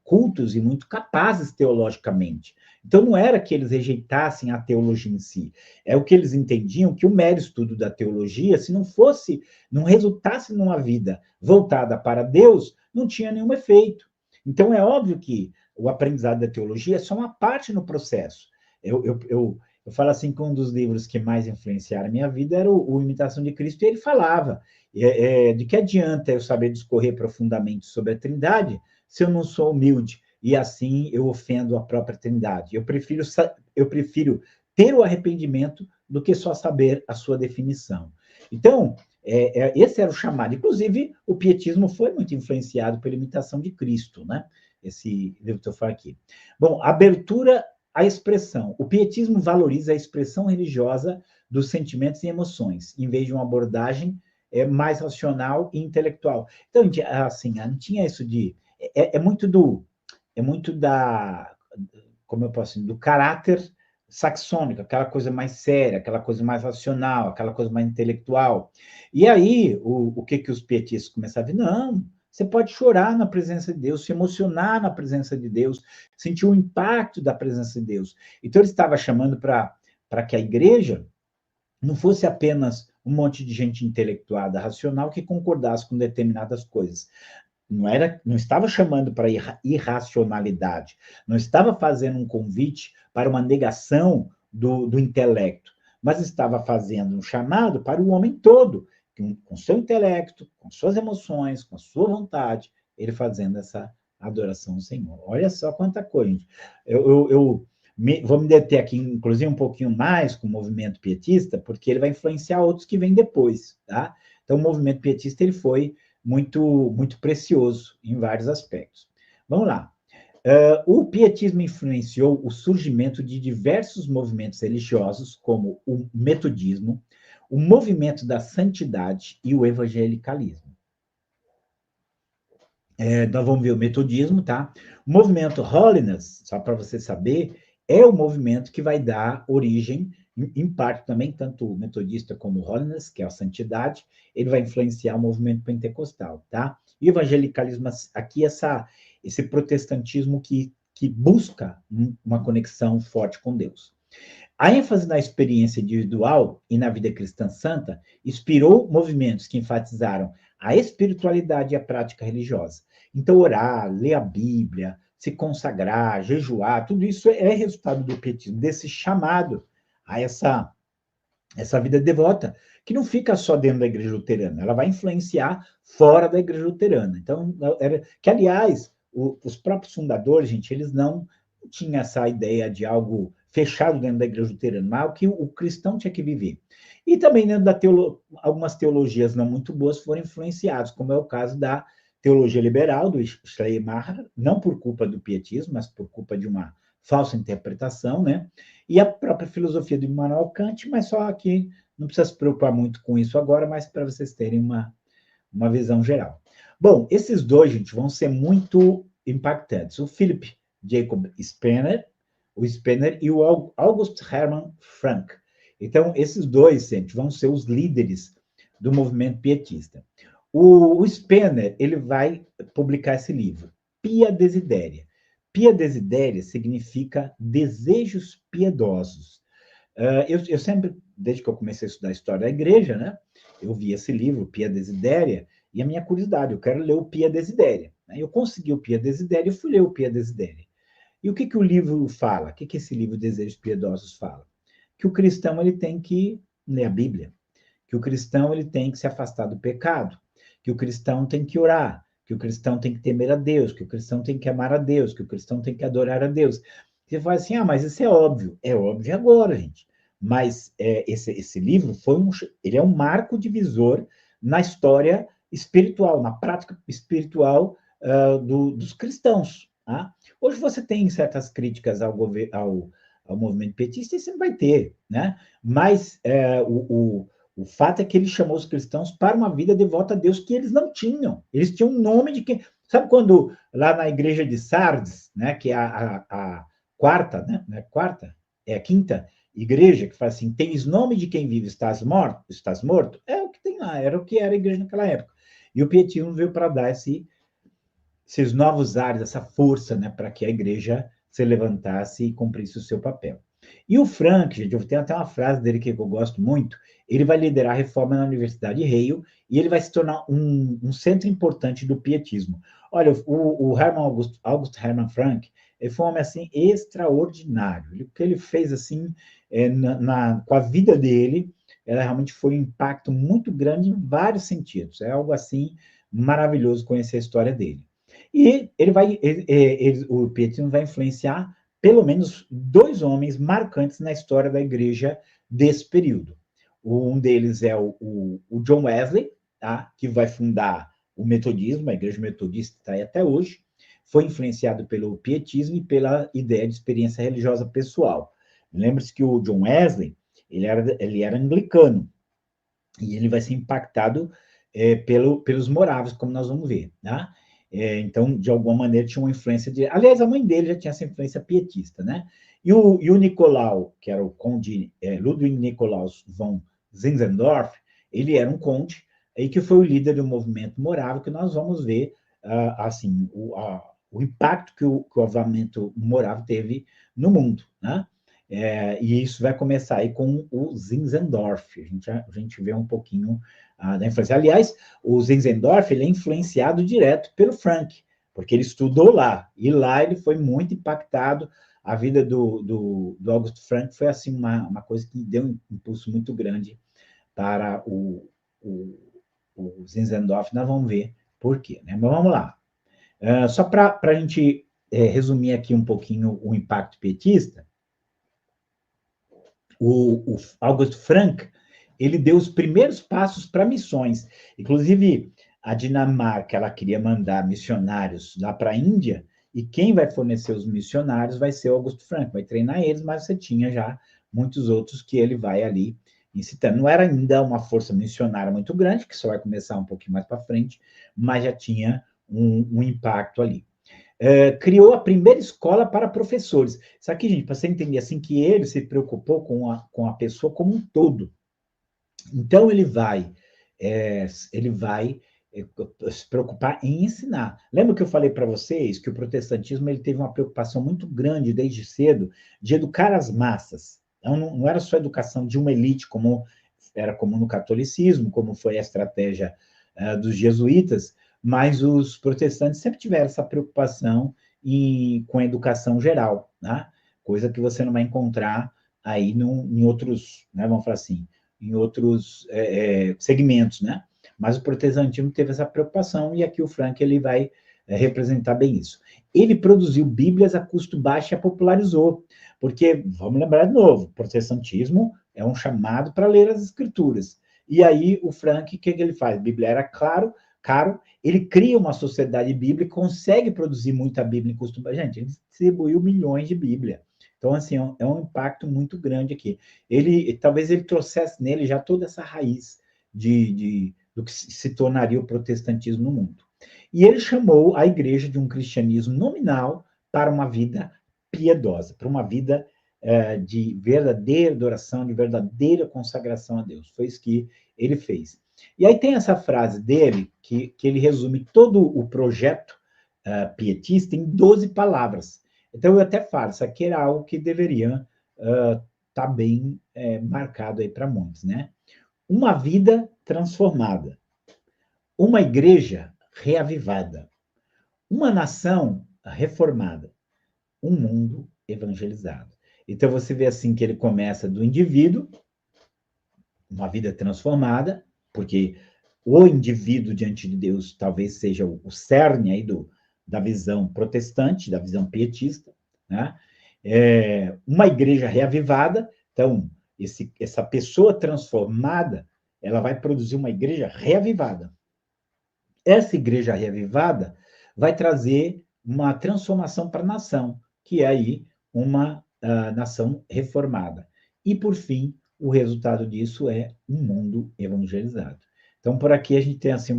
cultos e muito capazes teologicamente. Então, não era que eles rejeitassem a teologia em si, é o que eles entendiam que o mero estudo da teologia, se não resultasse numa vida voltada para Deus, não tinha nenhum efeito. Então, é óbvio que o aprendizado da teologia é só uma parte no processo. Eu falo assim que um dos livros que mais influenciaram a minha vida era o Imitação de Cristo, e ele falava de que adianta eu saber discorrer profundamente sobre a Trindade se eu não sou humilde, e assim eu ofendo a própria Trindade. Eu prefiro ter o arrependimento do que só saber a sua definição. Então, esse era o chamado. Inclusive, o pietismo foi muito influenciado pela Imitação de Cristo, né? Esse livro que eu falo aqui. Bom, abertura à expressão. O pietismo valoriza a expressão religiosa dos sentimentos e emoções, em vez de uma abordagem mais racional e intelectual. Então, assim, não tinha isso de... É muito da, como eu posso dizer, do caráter saxônico, aquela coisa mais séria, aquela coisa mais racional, aquela coisa mais intelectual. E aí, o que os pietistas começaram a dizer? Não, você pode chorar na presença de Deus, se emocionar na presença de Deus, sentir o impacto da presença de Deus. Então, ele estava chamando para que a igreja não fosse apenas um monte de gente intelectuada, racional, que concordasse com determinadas coisas. Não estava chamando para irracionalidade, não estava fazendo um convite para uma negação do intelecto, mas estava fazendo um chamado para o homem todo, com seu intelecto, com suas emoções, com a sua vontade, ele fazendo essa adoração ao Senhor. Olha só quanta coisa, gente. Vou me deter aqui, inclusive, um pouquinho mais com o movimento pietista, porque ele vai influenciar outros que vêm depois, tá? Então, o movimento pietista ele foi muito, muito precioso em vários aspectos. Vamos lá. O pietismo influenciou o surgimento de diversos movimentos religiosos, como o metodismo, o movimento da santidade e o evangelicalismo. Nós vamos ver o metodismo, tá? O movimento Holiness, só para você saber, é o movimento que vai dar origem, em parte também, tanto o metodista como o Holiness, que é a santidade, ele vai influenciar o movimento pentecostal, tá? E o evangelicalismo, aqui, esse protestantismo que busca uma conexão forte com Deus. A ênfase na experiência individual e na vida cristã santa inspirou movimentos que enfatizaram a espiritualidade e a prática religiosa. Então, orar, ler a Bíblia, se consagrar, jejuar, tudo isso é resultado do pietismo, desse chamado a essa vida devota, que não fica só dentro da igreja luterana, ela vai influenciar fora da igreja luterana. Então, que, aliás, os próprios fundadores, gente, eles não tinham essa ideia de algo fechado dentro da igreja luterana, mas que o cristão tinha que viver. E também dentro da algumas teologias não muito boas foram influenciados, como é o caso da teologia liberal, do Schleiermacher, não por culpa do pietismo, mas por culpa de uma falsa interpretação, né? E a própria filosofia do Immanuel Kant, mas só que não precisa se preocupar muito com isso agora, mas para vocês terem uma visão geral. Bom, esses dois, gente, vão ser muito impactantes. O Philip Jacob Spener, e o August Hermann Frank. Então, esses dois, gente, vão ser os líderes do movimento pietista. O Spener, ele vai publicar esse livro, Pia Desideria. Pia Desideria significa desejos piedosos. Eu sempre, desde que eu comecei a estudar a história da igreja, né, eu vi esse livro, Pia Desideria, e a minha curiosidade, eu quero ler o Pia Desideria. Eu consegui o Pia Desideria e fui ler o Pia Desideria. E o que o livro fala? O que esse livro Desejos Piedosos fala? Que o cristão ele tem que ler a Bíblia, que o cristão ele tem que se afastar do pecado, que o cristão tem que orar, que o cristão tem que temer a Deus, que o cristão tem que amar a Deus, que o cristão tem que adorar a Deus. Você fala assim, mas isso é óbvio. É óbvio agora, gente. Mas esse livro ele é um marco divisor na história espiritual, na prática espiritual dos cristãos. Tá? Hoje você tem certas críticas ao movimento petista, e sempre vai ter, né? Mas o fato é que ele chamou os cristãos para uma vida devota a Deus que eles não tinham. Eles tinham um nome de quem... Sabe quando, lá na igreja de Sardes, né, que é a quarta, né? Quarta? É a quinta igreja, que fala assim, tens nome de quem vive, estás morto? Estás morto? É o que tem lá, era o que era a igreja naquela época. E o pietismo veio para dar esses novos ares, essa força, né, para que a igreja se levantasse e cumprisse o seu papel. E o Frank, gente, eu tenho até uma frase dele que eu gosto muito, ele vai liderar a reforma na Universidade Yale e ele vai se tornar um centro importante do pietismo. Olha, o August Hermann Frank, ele foi um homem, assim, extraordinário. O que ele fez, assim, com a vida dele, ela realmente foi um impacto muito grande em vários sentidos. É algo, assim, maravilhoso conhecer a história dele. E o pietismo vai influenciar pelo menos 2 homens marcantes na história da igreja desse período. Um deles é o John Wesley, tá? Que vai fundar o metodismo, a igreja metodista está aí até hoje, foi influenciado pelo pietismo e pela ideia de experiência religiosa pessoal. Lembre-se que o John Wesley, ele era anglicano, e ele vai ser impactado pelos moráveis, como nós vamos ver, tá? Então, de alguma maneira, tinha uma influência de... Aliás, a mãe dele já tinha essa influência pietista, né? E o Nicolau, que era o conde Ludwig Nikolaus von Zinzendorf, ele era um conde, e que foi o líder do movimento morável, que nós vamos ver, assim, o impacto que o avivamento morável teve no mundo, né? E isso vai começar aí com o Zinzendorf. A gente vê um pouquinho da influência. Aliás, o Zinzendorf ele é influenciado direto pelo Frank, porque ele estudou lá. E lá ele foi muito impactado. a vida do Augusto Frank foi assim uma coisa que deu um impulso muito grande para o Zinzendorf. Nós vamos ver por quê, né? Mas vamos lá. Só para a gente resumir aqui um pouquinho o impacto pietista, o August Frank, ele deu os primeiros passos para missões. Inclusive, a Dinamarca, ela queria mandar missionários lá para a Índia, e quem vai fornecer os missionários vai ser o Augusto Frank, vai treinar eles, mas você tinha já muitos outros que ele vai ali incitando. Não era ainda uma força missionária muito grande, que só vai começar um pouquinho mais para frente, mas já tinha um impacto ali. Criou a primeira escola para professores. Isso aqui, gente, para você entender assim, que ele se preocupou com a pessoa como um todo. Então, ele vai se preocupar em ensinar. Lembra que eu falei para vocês que o protestantismo ele teve uma preocupação muito grande desde cedo de educar as massas. Então, não era só a educação de uma elite, como era comum no catolicismo, como foi a estratégia dos jesuítas, mas os protestantes sempre tiveram essa preocupação com a educação geral, né? Coisa que você não vai encontrar aí em outros, né, vamos falar assim, em outros segmentos, né? Mas o protestantismo teve essa preocupação e aqui o Frank ele vai representar bem isso. Ele produziu Bíblias a custo baixo e a popularizou, porque, vamos lembrar de novo, o protestantismo é um chamado para ler as escrituras. E aí o Frank, o que ele faz? A Bíblia era caro, ele cria uma sociedade bíblica, consegue produzir muita Bíblia em custo baixo. Gente, ele distribuiu milhões de Bíblia. Então, assim, é um impacto muito grande aqui. Talvez ele trouxesse nele já toda essa raiz do que se tornaria o protestantismo no mundo. E ele chamou a igreja de um cristianismo nominal para uma vida piedosa, para uma vida de verdadeira adoração, de verdadeira consagração a Deus. Foi isso que ele fez. E aí tem essa frase dele, que ele resume todo o projeto pietista em 12 palavras. Então, eu até falo, isso aqui era algo que deveria estar bem marcado aí para muitos, né? Uma vida transformada, uma igreja reavivada, uma nação reformada, um mundo evangelizado. Então, você vê assim que ele começa do indivíduo, uma vida transformada, porque o indivíduo diante de Deus talvez seja o cerne aí da visão protestante, da visão pietista, né? Uma igreja reavivada, então, essa pessoa transformada, ela vai produzir uma igreja reavivada. Essa igreja reavivada vai trazer uma transformação para a nação, que é aí uma nação reformada. E, por fim, o resultado disso é um mundo evangelizado. Então, por aqui a gente tem assim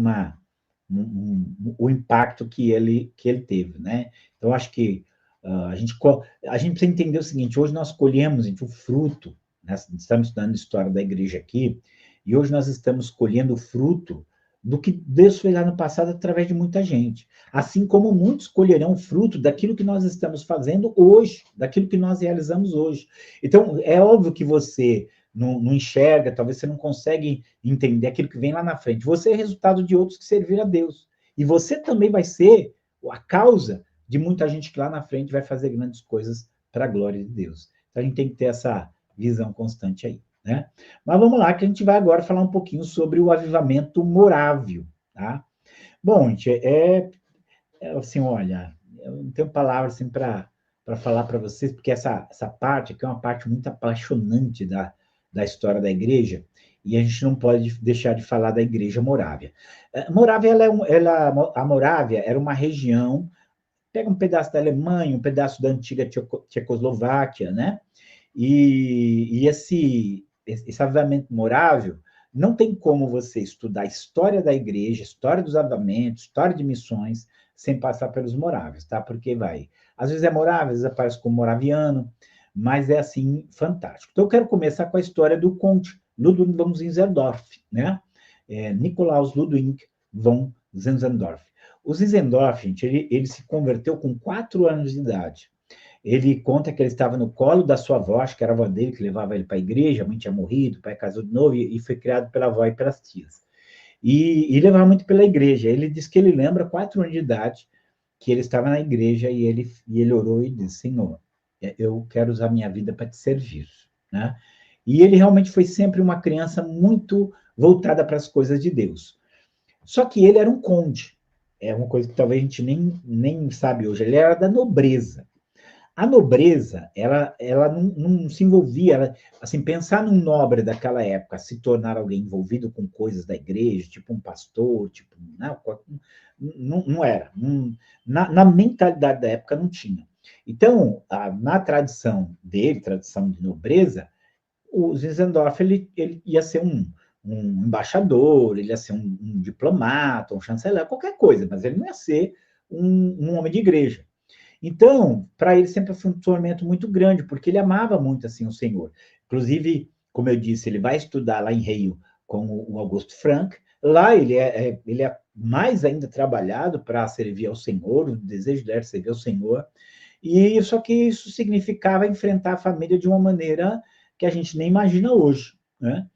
o impacto que ele teve, né? Então, acho que a gente precisa entender o seguinte: hoje nós colhemos o fruto, né? Estamos estudando a história da igreja aqui, e hoje nós estamos colhendo o fruto do que Deus fez lá no passado através de muita gente. Assim como muitos colherão fruto daquilo que nós estamos fazendo hoje, daquilo que nós realizamos hoje. Então, é óbvio que você não enxerga, talvez você não consegue entender aquilo que vem lá na frente. Você é resultado de outros que serviram a Deus. E você também vai ser a causa de muita gente que lá na frente vai fazer grandes coisas para a glória de Deus. Então, a gente tem que ter essa visão constante aí, né? Mas vamos lá, que a gente vai agora falar um pouquinho sobre o avivamento morávio, tá? Bom, gente, assim, olha, eu não tenho palavras assim para falar para vocês, porque essa parte aqui é uma parte muito apaixonante da história da igreja, e a gente não pode deixar de falar da igreja Morávia. Morávia, a Morávia era uma região, pega um pedaço da Alemanha, um pedaço da antiga Tchecoslováquia, né? E esse avivamento morável, não tem como você estudar a história da igreja, história dos avivamentos, história de missões, sem passar pelos moráveis, tá? Porque às vezes é morável, às vezes aparece como moraviano, mas é assim, fantástico. Então eu quero começar com a história do conde Ludwig von Zinzendorf, né? Nikolaus Ludwig von Zinzendorf. O Zinzendorf, gente, ele se converteu com 4 anos de idade. Ele conta que ele estava no colo da sua avó, acho que era a avó dele que levava ele para a igreja, a mãe tinha morrido, o pai casou de novo e foi criado pela avó e pelas tias. E levava muito pela igreja. Ele diz que ele lembra, 4 anos de idade, que ele estava na igreja e ele orou e disse: Senhor, eu quero usar minha vida para te servir, né? E ele realmente foi sempre uma criança muito voltada para as coisas de Deus. Só que ele era um conde. É uma coisa que talvez a gente nem sabe hoje. Ele era da nobreza. A nobreza, ela não se envolvia, assim, pensar num nobre daquela época, se tornar alguém envolvido com coisas da igreja, tipo um pastor, tipo, não era. Na mentalidade da época não tinha. Então, na tradição dele, tradição de nobreza, o Zinzendorf ele ia ser um embaixador, ele ia ser um diplomata, um chanceler, qualquer coisa, mas ele não ia ser um homem de igreja. Então, para ele sempre foi um tormento muito grande, porque ele amava muito assim o Senhor. Inclusive, como eu disse, ele vai estudar lá em Rio com o Augusto Frank. Lá ele é mais ainda trabalhado para servir ao Senhor, o desejo dele era servir ao Senhor. E só que isso significava enfrentar a família de uma maneira que a gente nem imagina hoje, né?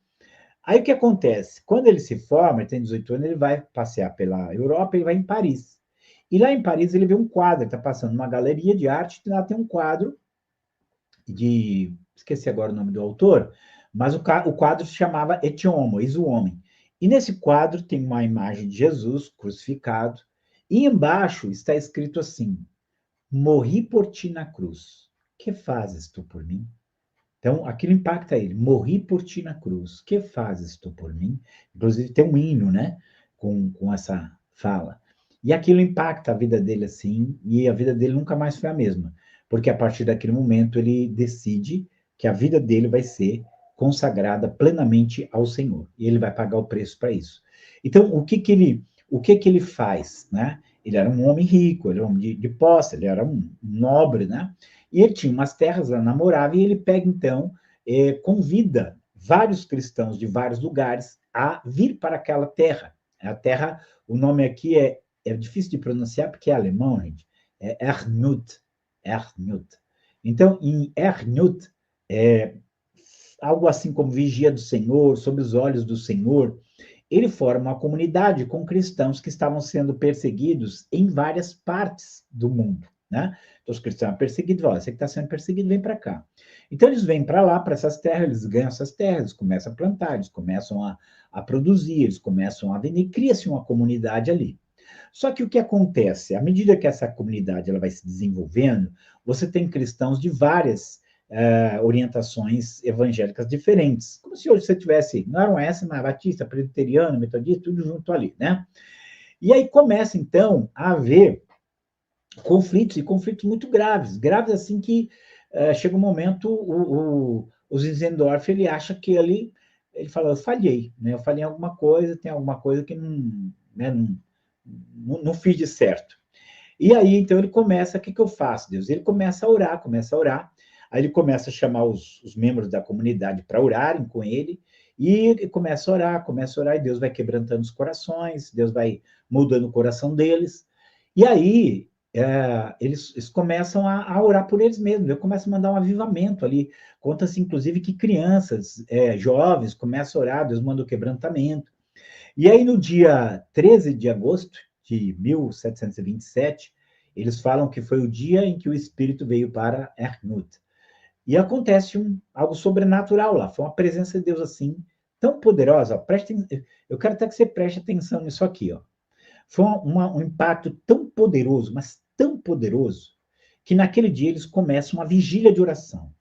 Aí o que acontece? Quando ele se forma, ele tem 18 anos, ele vai passear pela Europa e vai em Paris. E lá em Paris ele vê um quadro, ele está passando numa galeria de arte, e lá tem um quadro de. Esqueci agora o nome do autor, mas o quadro se chamava Et Homo, Eis o Homem. E nesse quadro tem uma imagem de Jesus crucificado, e embaixo está escrito assim: Morri por ti na cruz. Que fazes tu por mim? Então, aquilo impacta ele. Morri por ti na cruz. Que fazes tu por mim? Inclusive, tem um hino, né? Com essa fala. E aquilo impacta a vida dele assim, e a vida dele nunca mais foi a mesma. Porque a partir daquele momento ele decide que a vida dele vai ser consagrada plenamente ao Senhor. E ele vai pagar o preço para isso. Então, o que ele faz, né? Ele era um homem rico, ele era um homem de posse, ele era um nobre, né? E ele tinha umas terras lá na Morávia, e ele pega, então, convida vários cristãos de vários lugares a vir para aquela terra. A terra, o nome aqui é difícil de pronunciar, porque é alemão, gente. É Ernut. Ernut. Então, em Ernut, é algo assim como vigia do Senhor, sob os olhos do Senhor, ele forma uma comunidade com cristãos que estavam sendo perseguidos em várias partes do mundo, né? Então, os cristãos são perseguidos, olha, você que está sendo perseguido, vem para cá. Então, eles vêm para lá, para essas terras, eles ganham essas terras, eles começam a plantar, eles começam a produzir, eles começam a vender, cria-se uma comunidade ali. Só que o que acontece? À medida que essa comunidade ela vai se desenvolvendo, você tem cristãos de várias orientações evangélicas diferentes. Como se hoje você tivesse, não eram essa, mas batista, presbiteriano, metodista, tudo junto ali, né? E aí começa, então, a haver conflitos, e conflitos muito graves, graves assim que chega um momento, o Zinzendorf, ele acha que ele fala, eu falhei, né? Eu falhei em alguma coisa, tem alguma coisa que né, não fiz de certo. E aí, então, ele começa, o que eu faço, Deus? Ele começa a orar, aí ele começa a chamar os membros da comunidade para orarem com ele, e começa a orar, e Deus vai quebrantando os corações, Deus vai mudando o coração deles, e aí eles começam a orar por eles mesmos, eu começo a mandar um avivamento ali, conta-se, inclusive, que crianças, jovens, começam a orar, Deus manda o quebrantamento, e aí, no dia 13 de agosto de 1727, eles falam que foi o dia em que o Espírito veio para Ernut. E acontece algo sobrenatural lá. Foi uma presença de Deus assim, tão poderosa. Ó, eu quero até que você preste atenção nisso aqui. Ó. Foi um impacto tão poderoso, mas tão poderoso, que naquele dia eles começam uma vigília de oração.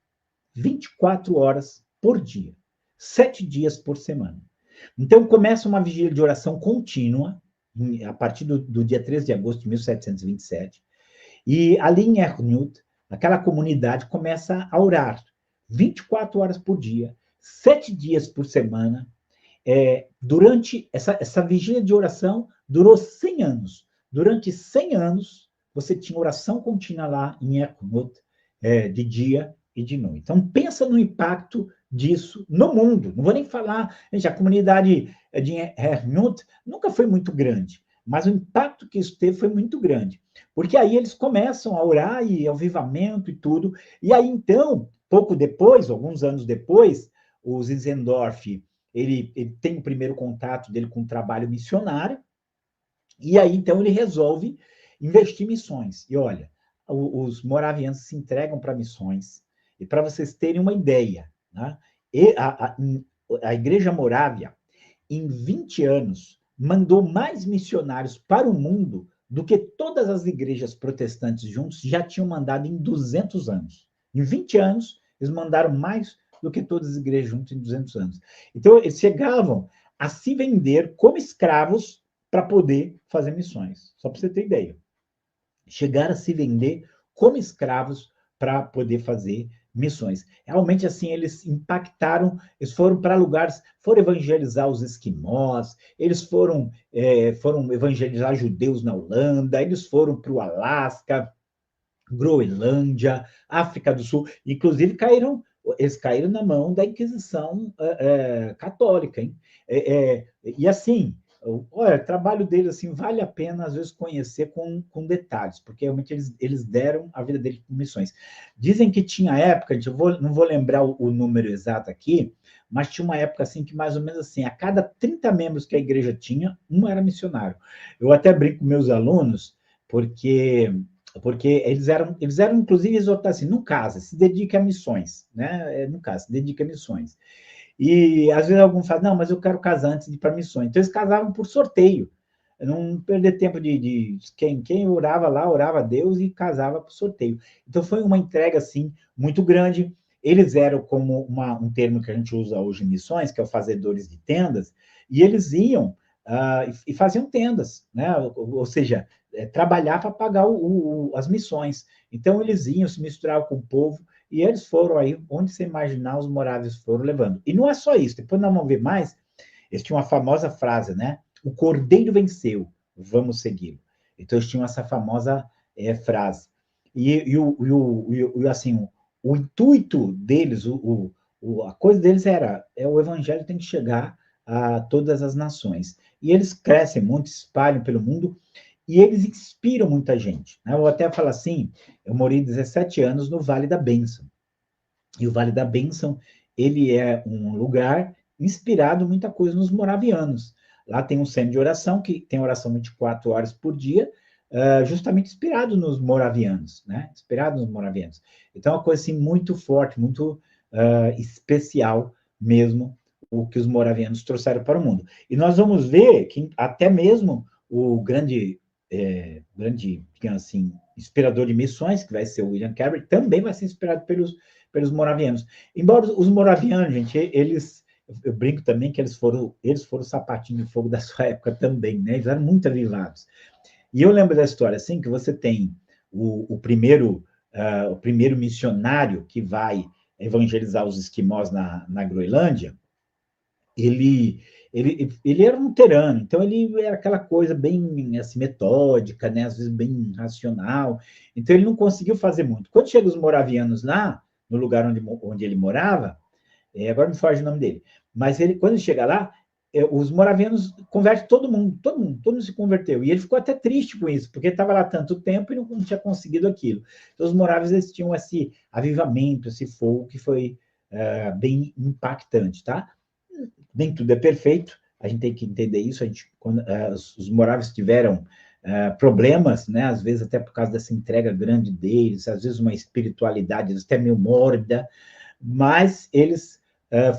24 horas por dia. 7 dias por semana. Então, começa uma vigília de oração contínua, a partir do dia 13 de agosto de 1727, e ali em Ernut, aquela comunidade começa a orar 24 horas por dia, 7 dias por semana. Durante essa vigília de oração, durou 100 anos. Durante 100 anos, você tinha oração contínua lá em Ernut, de dia e de noite. Então, pensa no impacto disso no mundo. Não vou nem falar, gente, a comunidade de Ernut nunca foi muito grande, mas o impacto que isso teve foi muito grande. Porque aí eles começam a orar e avivamento e tudo. E aí, então, pouco depois, alguns anos depois, o Zinzendorf, ele tem o primeiro contato dele com o trabalho missionário, e aí, então, ele resolve investir em missões. E olha, os moravianos se entregam para missões. E para vocês terem uma ideia, né? E a Igreja Morávia, em 20 anos, mandou mais missionários para o mundo do que todas as igrejas protestantes juntos já tinham mandado em 200 anos. Em 20 anos, eles mandaram mais do que todas as igrejas juntas em 200 anos. Então, eles chegavam a se vender como escravos para poder fazer missões. Só para você ter ideia. Chegaram a se vender como escravos para poder fazer missões. Realmente, assim, eles impactaram, eles foram para lugares, foram evangelizar os esquimós, eles foram evangelizar judeus na Holanda, eles foram para o Alasca, Groenlândia, África do Sul, inclusive eles caíram na mão da Inquisição católica, hein? E assim, olha, o trabalho deles assim, vale a pena, às vezes, conhecer com detalhes, porque realmente eles deram a vida deles com missões. Dizem que tinha época, não vou lembrar o número exato aqui, mas tinha uma época assim que mais ou menos assim, a cada 30 membros que a igreja tinha, um era missionário. Eu até brinco com meus alunos, porque eles eram inclusive, exortados assim, não casa, se dedique a missões, né? Não casa, se dedique a missões. E às vezes alguns falam, não, mas eu quero casar antes de ir para missões. Então eles casavam por sorteio. Não perder tempo de quem orava lá, orava a Deus e casava por sorteio. Então foi uma entrega, assim, muito grande. Eles eram como um termo que a gente usa hoje em missões, que é o fazedores de tendas, e eles iam e faziam tendas, né? Ou seja, trabalhar para pagar as missões. Então eles iam, se misturavam com o povo, e eles foram aí, onde você imaginar, os moráveis foram levando. E não é só isso, depois nós vamos ver mais, eles tinham uma famosa frase, né? O cordeiro venceu, vamos segui-lo. Então eles tinham essa famosa frase. Assim, o intuito deles, a coisa deles era, o evangelho tem que chegar a todas as nações. E eles crescem muito, espalham pelo mundo, e eles inspiram muita gente. Né? Eu vou até falar assim, eu morei 17 anos no Vale da Bênção. E o Vale da Bênção, ele é um lugar inspirado muita coisa nos moravianos. Lá tem um centro de oração, que tem oração 24 horas por dia, justamente inspirado nos moravianos, né? Inspirado nos moravianos. Então, é uma coisa assim muito forte, muito especial mesmo, o que os moravianos trouxeram para o mundo. E nós vamos ver que até mesmo o grande, digamos assim, inspirador de missões, que vai ser o William Carey, também vai ser inspirado pelos moravianos. Embora os moravianos, gente, eu brinco também que eles foram o sapatinho de fogo da sua época também, né? Eles eram muito avivados. E eu lembro da história, assim, que você tem o primeiro missionário que vai evangelizar os esquimós na Groenlândia, ele era luterano, então ele era aquela coisa bem assim, metódica, né? Às vezes bem racional, então ele não conseguiu fazer muito. Quando chegam os moravianos lá, no lugar onde ele morava, agora me foge o nome dele, mas quando ele chega lá, os moravianos convertem todo mundo se converteu, e ele ficou até triste com isso, porque estava lá tanto tempo e não tinha conseguido aquilo. Então os morávios, eles tinham esse avivamento, esse fogo que foi bem impactante, tá? Nem tudo é perfeito, a gente tem que entender isso. Quando os moráveis tiveram problemas, né, às vezes até por causa dessa entrega grande deles, às vezes uma espiritualidade até meio mórbida, mas eles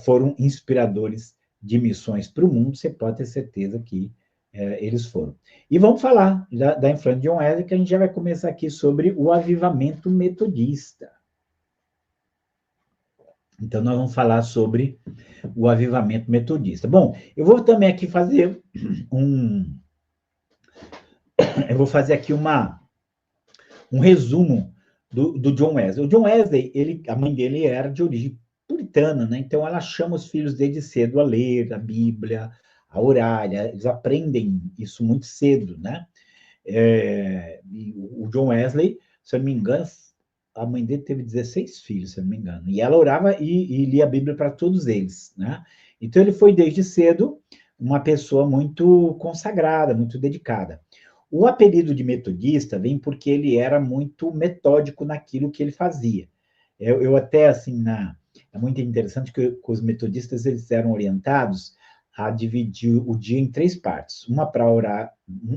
foram inspiradores de missões para o mundo, você pode ter certeza que eles foram. E vamos falar da influência de John Wesley, que a gente já vai começar aqui sobre o avivamento metodista. Então, nós vamos falar sobre o avivamento metodista. Bom, eu vou também aqui fazer eu vou fazer aqui um resumo do John Wesley. O John Wesley, a mãe dele era de origem puritana, né? Então ela chama os filhos desde cedo a ler a Bíblia, a orar, eles aprendem isso muito cedo, né? O John Wesley, se eu não me engano, a mãe dele teve 16 filhos, se eu não me engano, e ela orava e lia a Bíblia para todos eles, né? Então ele foi desde cedo uma pessoa muito consagrada, muito dedicada. O apelido de metodista vem porque ele era muito metódico naquilo que ele fazia. Eu até, assim, é muito interessante que os metodistas, eles eram orientados a dividir o dia em 3 partes. Uma para orar,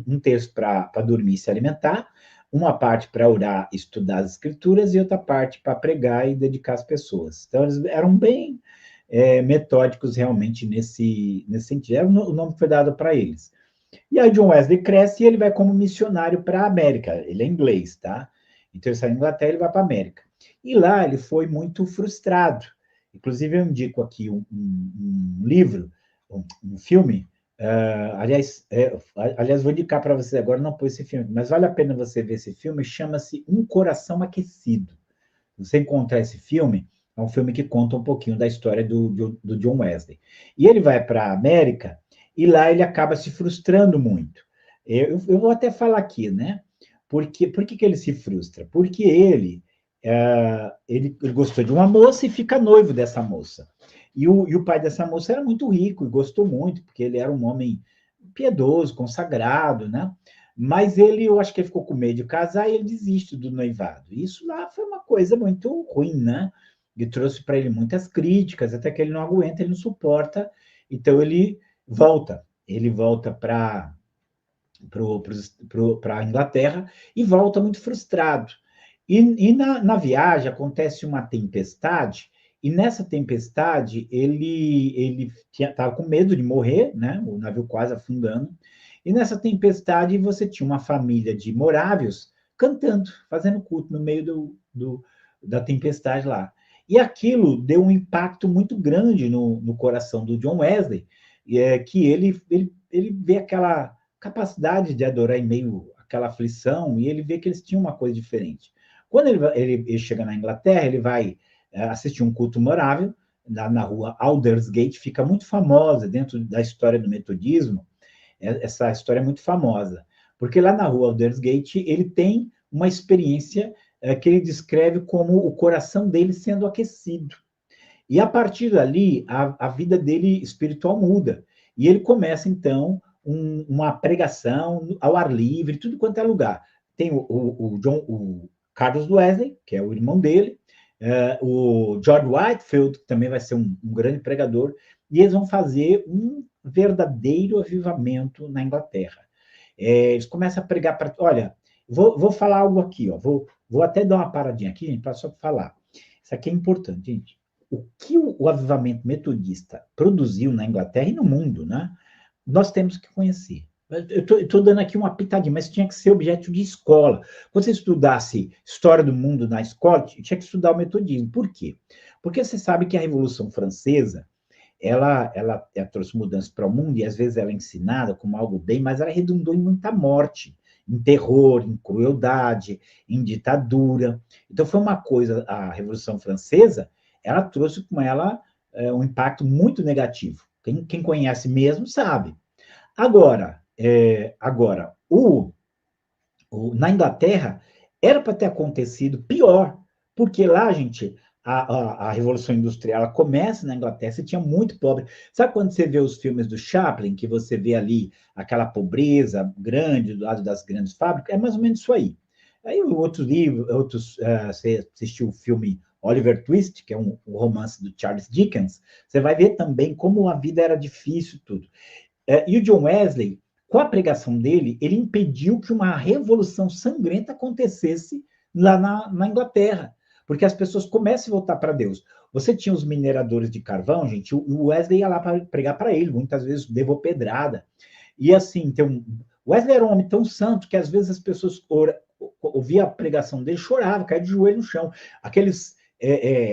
um terço para dormir e se alimentar, uma parte para orar, estudar as escrituras, e outra parte para pregar e dedicar às pessoas. Então, eles eram bem metódicos realmente nesse sentido. O nome que foi dado para eles. E aí John Wesley cresce e ele vai como missionário para a América. Ele é inglês, tá? Então ele sai da Inglaterra e ele vai para a América. E lá ele foi muito frustrado. Inclusive eu indico aqui um livro, um filme. Aliás, vou indicar para você agora, não pôs esse filme, mas vale a pena você ver esse filme. Chama-se Um Coração Aquecido. Você encontrar esse filme, é um filme que conta um pouquinho da história do John Wesley. E ele vai para a América e lá ele acaba se frustrando muito. Eu vou até falar aqui, né? Por que ele se frustra? Porque ele gostou de uma moça e fica noivo dessa moça. E o pai dessa moça era muito rico e gostou muito, porque ele era um homem piedoso, consagrado, né? Mas eu acho que ele ficou com medo de casar e ele desiste do noivado. Isso lá foi uma coisa muito ruim, né? E trouxe para ele muitas críticas, até que ele não aguenta, ele não suporta. Então ele volta para a Inglaterra e volta muito frustrado. E na viagem acontece uma tempestade, e nessa tempestade ele estava com medo de morrer, né? O navio quase afundando. E nessa tempestade você tinha uma família de morávios cantando, fazendo culto no meio da tempestade lá. E aquilo deu um impacto muito grande no coração do John Wesley, que ele vê aquela capacidade de adorar em meio àquela aflição, e ele vê que eles tinham uma coisa diferente. Quando ele chega na Inglaterra, ele vai assistir um culto morável na rua Aldersgate, fica muito famosa dentro da história do metodismo. Essa história é muito famosa, porque lá na rua Aldersgate ele tem uma experiência que ele descreve como o coração dele sendo aquecido. E a partir dali, a vida dele espiritual muda. E ele começa, então, uma pregação ao ar livre, tudo quanto é lugar. Tem o Carlos Wesley, que é o irmão dele, o George Whitefield, que também vai ser um grande pregador, e eles vão fazer um verdadeiro avivamento na Inglaterra. Eles começam a pregar para... Olha, vou falar algo aqui, ó, vou até dar uma paradinha aqui, gente, para só falar. Isso aqui é importante, gente. O que o avivamento metodista produziu na Inglaterra e no mundo, né? Nós temos que conhecer. Eu estou dando aqui uma pitadinha, mas tinha que ser objeto de escola. Quando você estudasse história do mundo na escola, tinha que estudar o metodismo. Por quê? Porque você sabe que a Revolução Francesa, ela trouxe mudanças para o mundo, e às vezes ela é ensinada como algo bem, mas ela redundou em muita morte, em terror, em crueldade, em ditadura. Então foi uma coisa, a Revolução Francesa, ela trouxe com ela um impacto muito negativo. Quem conhece mesmo sabe. Agora, na Inglaterra, era para ter acontecido pior, porque lá, gente, a Revolução Industrial ela começa na Inglaterra, você tinha muito pobre. Sabe quando você vê os filmes do Chaplin, que você vê ali aquela pobreza grande do lado das grandes fábricas? É mais ou menos isso aí. Aí você assistiu o filme Oliver Twist, que é um romance do Charles Dickens, você vai ver também como a vida era difícil, tudo. E o John Wesley, com a pregação dele, ele impediu que uma revolução sangrenta acontecesse lá na Inglaterra, porque as pessoas começam a voltar para Deus. Você tinha os mineradores de carvão, gente, o Wesley ia lá para pregar para ele, muitas vezes levou pedrada. E assim, então, Wesley era um homem tão santo que às vezes as pessoas ouviam a pregação dele, choravam, caíam de joelho no chão. Aqueles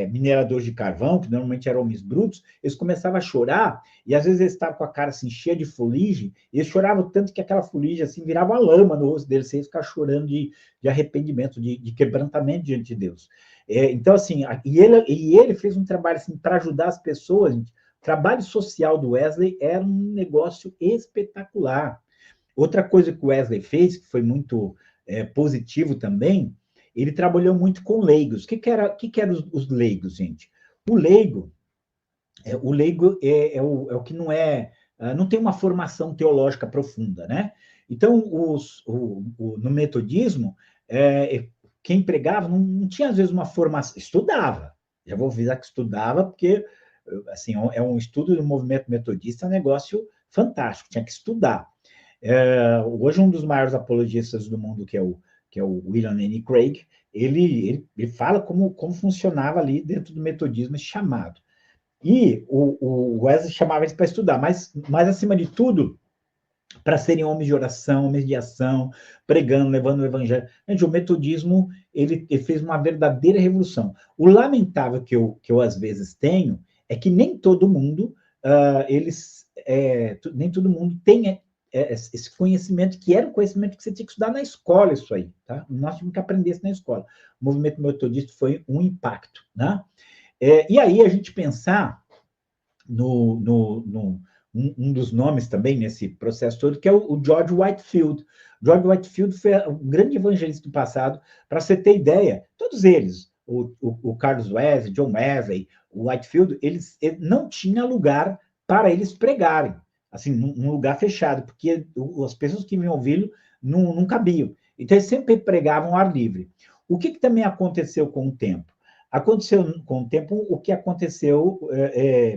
mineradores de carvão, que normalmente eram homens brutos, eles começavam a chorar, e às vezes eles estavam com a cara assim, cheia de fuligem, e eles choravam tanto que aquela fuligem assim, virava uma lama no rosto deles, sem ficar chorando de arrependimento, de quebrantamento diante de Deus. Então, assim, e ele fez um trabalho assim, para ajudar as pessoas, gente. O trabalho social do Wesley era um negócio espetacular. Outra coisa que o Wesley fez, que foi muito positivo também, ele trabalhou muito com leigos. O que eram os leigos, gente? O leigo é o que não tem uma formação teológica profunda, né? Então, no metodismo, quem pregava não tinha, às vezes, uma formação, estudava. Já vou avisar que estudava, porque assim, é um estudo do movimento metodista, é um negócio fantástico, tinha que estudar. Hoje, um dos maiores apologistas do mundo, que que é o William Lane Craig, ele fala como funcionava ali dentro do metodismo esse chamado. E o Wesley chamava eles para estudar, mas acima de tudo, para serem homens de oração, homens de ação, pregando, levando o evangelho. Gente, o metodismo, ele fez uma verdadeira revolução. O lamentável que eu às vezes tenho é que nem todo mundo, nem todo mundo tem esse conhecimento, que era um conhecimento que você tinha que estudar na escola, isso aí, tá? Nós tínhamos que aprender isso na escola. O movimento metodista foi um impacto, né? E aí a gente pensar um dos nomes também nesse processo todo, que é o George Whitefield. George Whitefield foi um grande evangelista do passado. Para você ter ideia, todos eles, o Carlos Wesley, John Wesley, o Whitefield, eles não tinha lugar para eles pregarem, assim, num lugar fechado, porque as pessoas que vinham ouvi-lo não cabiam. Então, eles sempre pregavam ao ar livre. O que também aconteceu com o tempo? Aconteceu com o tempo o que aconteceu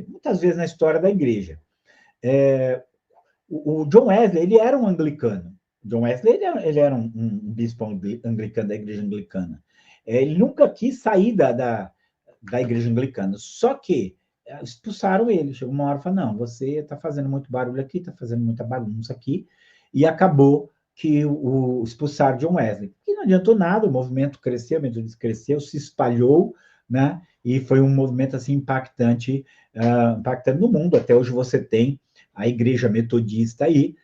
muitas vezes na história da igreja. O John Wesley, ele era um anglicano. John Wesley, ele era um bispo anglicano, da igreja anglicana. Ele nunca quis sair da igreja anglicana, só que expulsaram ele. Chegou uma hora e falou, não, você está fazendo muito barulho aqui, está fazendo muita bagunça aqui, e acabou que expulsaram John Wesley. E não adiantou nada, o movimento cresceu, o metodismo cresceu, se espalhou, né? E foi um movimento assim impactante no mundo. Até hoje você tem a igreja metodista aí,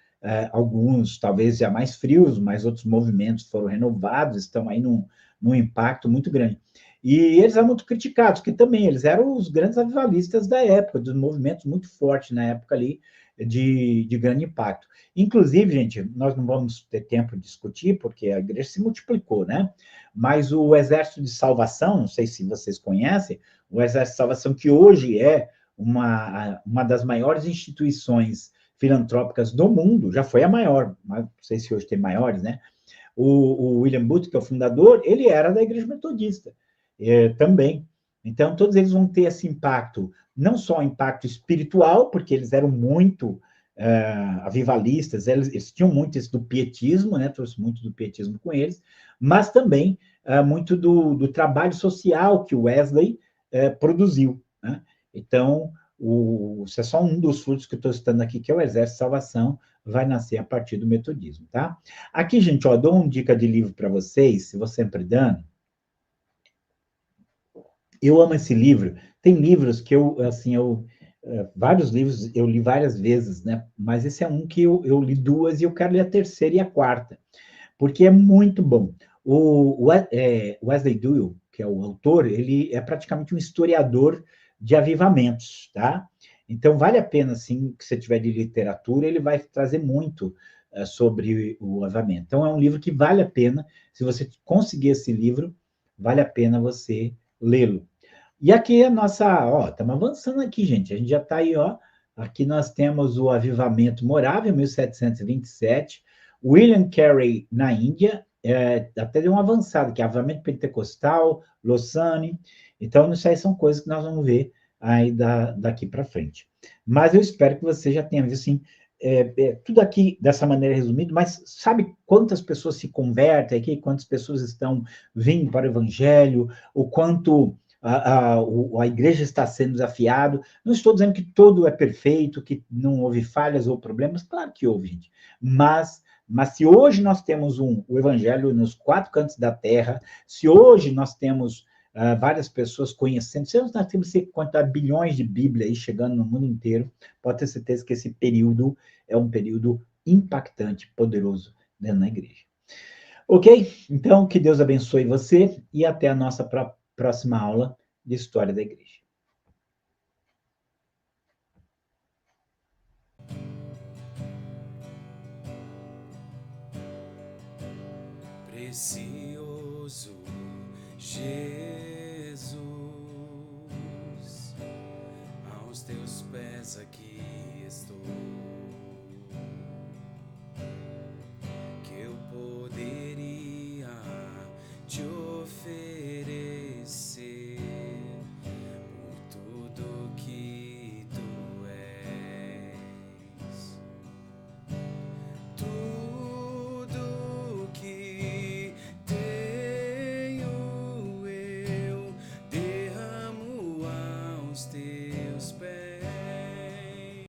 alguns talvez já mais frios, mas outros movimentos foram renovados, estão aí num impacto muito grande. E eles eram muito criticados, porque também eles eram os grandes avivalistas da época, dos movimentos muito fortes na época ali, de grande impacto. Inclusive, gente, nós não vamos ter tempo de discutir, porque a igreja se multiplicou, né? Mas o Exército de Salvação, não sei se vocês conhecem, o Exército de Salvação, que hoje é uma das maiores instituições filantrópicas do mundo, já foi a maior, mas não sei se hoje tem maiores, né? O William Booth, que é o fundador, ele era da igreja metodista também. Então, todos eles vão ter esse impacto, não só impacto espiritual, porque eles eram muito avivalistas, eles tinham muito isso do pietismo, né? Trouxe muito do pietismo com eles, mas também muito do trabalho social que o Wesley produziu, né? Então, isso é só um dos frutos que eu estou citando aqui, que é o Exército de Salvação, vai nascer a partir do metodismo, tá? Aqui, gente, ó, dou uma dica de livro para vocês, se você sempre dando. Eu amo esse livro. Tem livros que vários livros eu li várias vezes, né? Mas esse é um que eu li duas e eu quero ler a terceira e a quarta, porque é muito bom. Wesley Duell, que é o autor, ele é praticamente um historiador de avivamentos, tá? Então, vale a pena, assim, que você tiver de literatura, ele vai trazer muito sobre o avivamento. Então, é um livro que vale a pena, se você conseguir esse livro, vale a pena você lê-lo. E aqui a nossa, ó, estamos avançando aqui, gente, a gente já está aí, ó, aqui nós temos o Avivamento Morável, 1727, William Carey na Índia, até deu uma avançada, que é Avivamento Pentecostal, Lausanne. Então, isso aí são coisas que nós vamos ver aí daqui para frente. Mas eu espero que você já tenha visto, assim, tudo aqui dessa maneira resumida, mas sabe quantas pessoas se convertem aqui, quantas pessoas estão vindo para o Evangelho, o quanto a igreja está sendo desafiada. Não estou dizendo que tudo é perfeito, que não houve falhas ou problemas, claro que houve, gente, mas se hoje nós temos o evangelho nos quatro cantos da terra, se hoje nós temos várias pessoas conhecendo, se nós temos quantos bilhões de Bíblia aí chegando no mundo inteiro, pode ter certeza que esse período é um período impactante, poderoso dentro da igreja. Ok? Então, que Deus abençoe você e até a nossa próxima aula de História da Igreja. Precioso Jesus, aos teus pés aqui estou.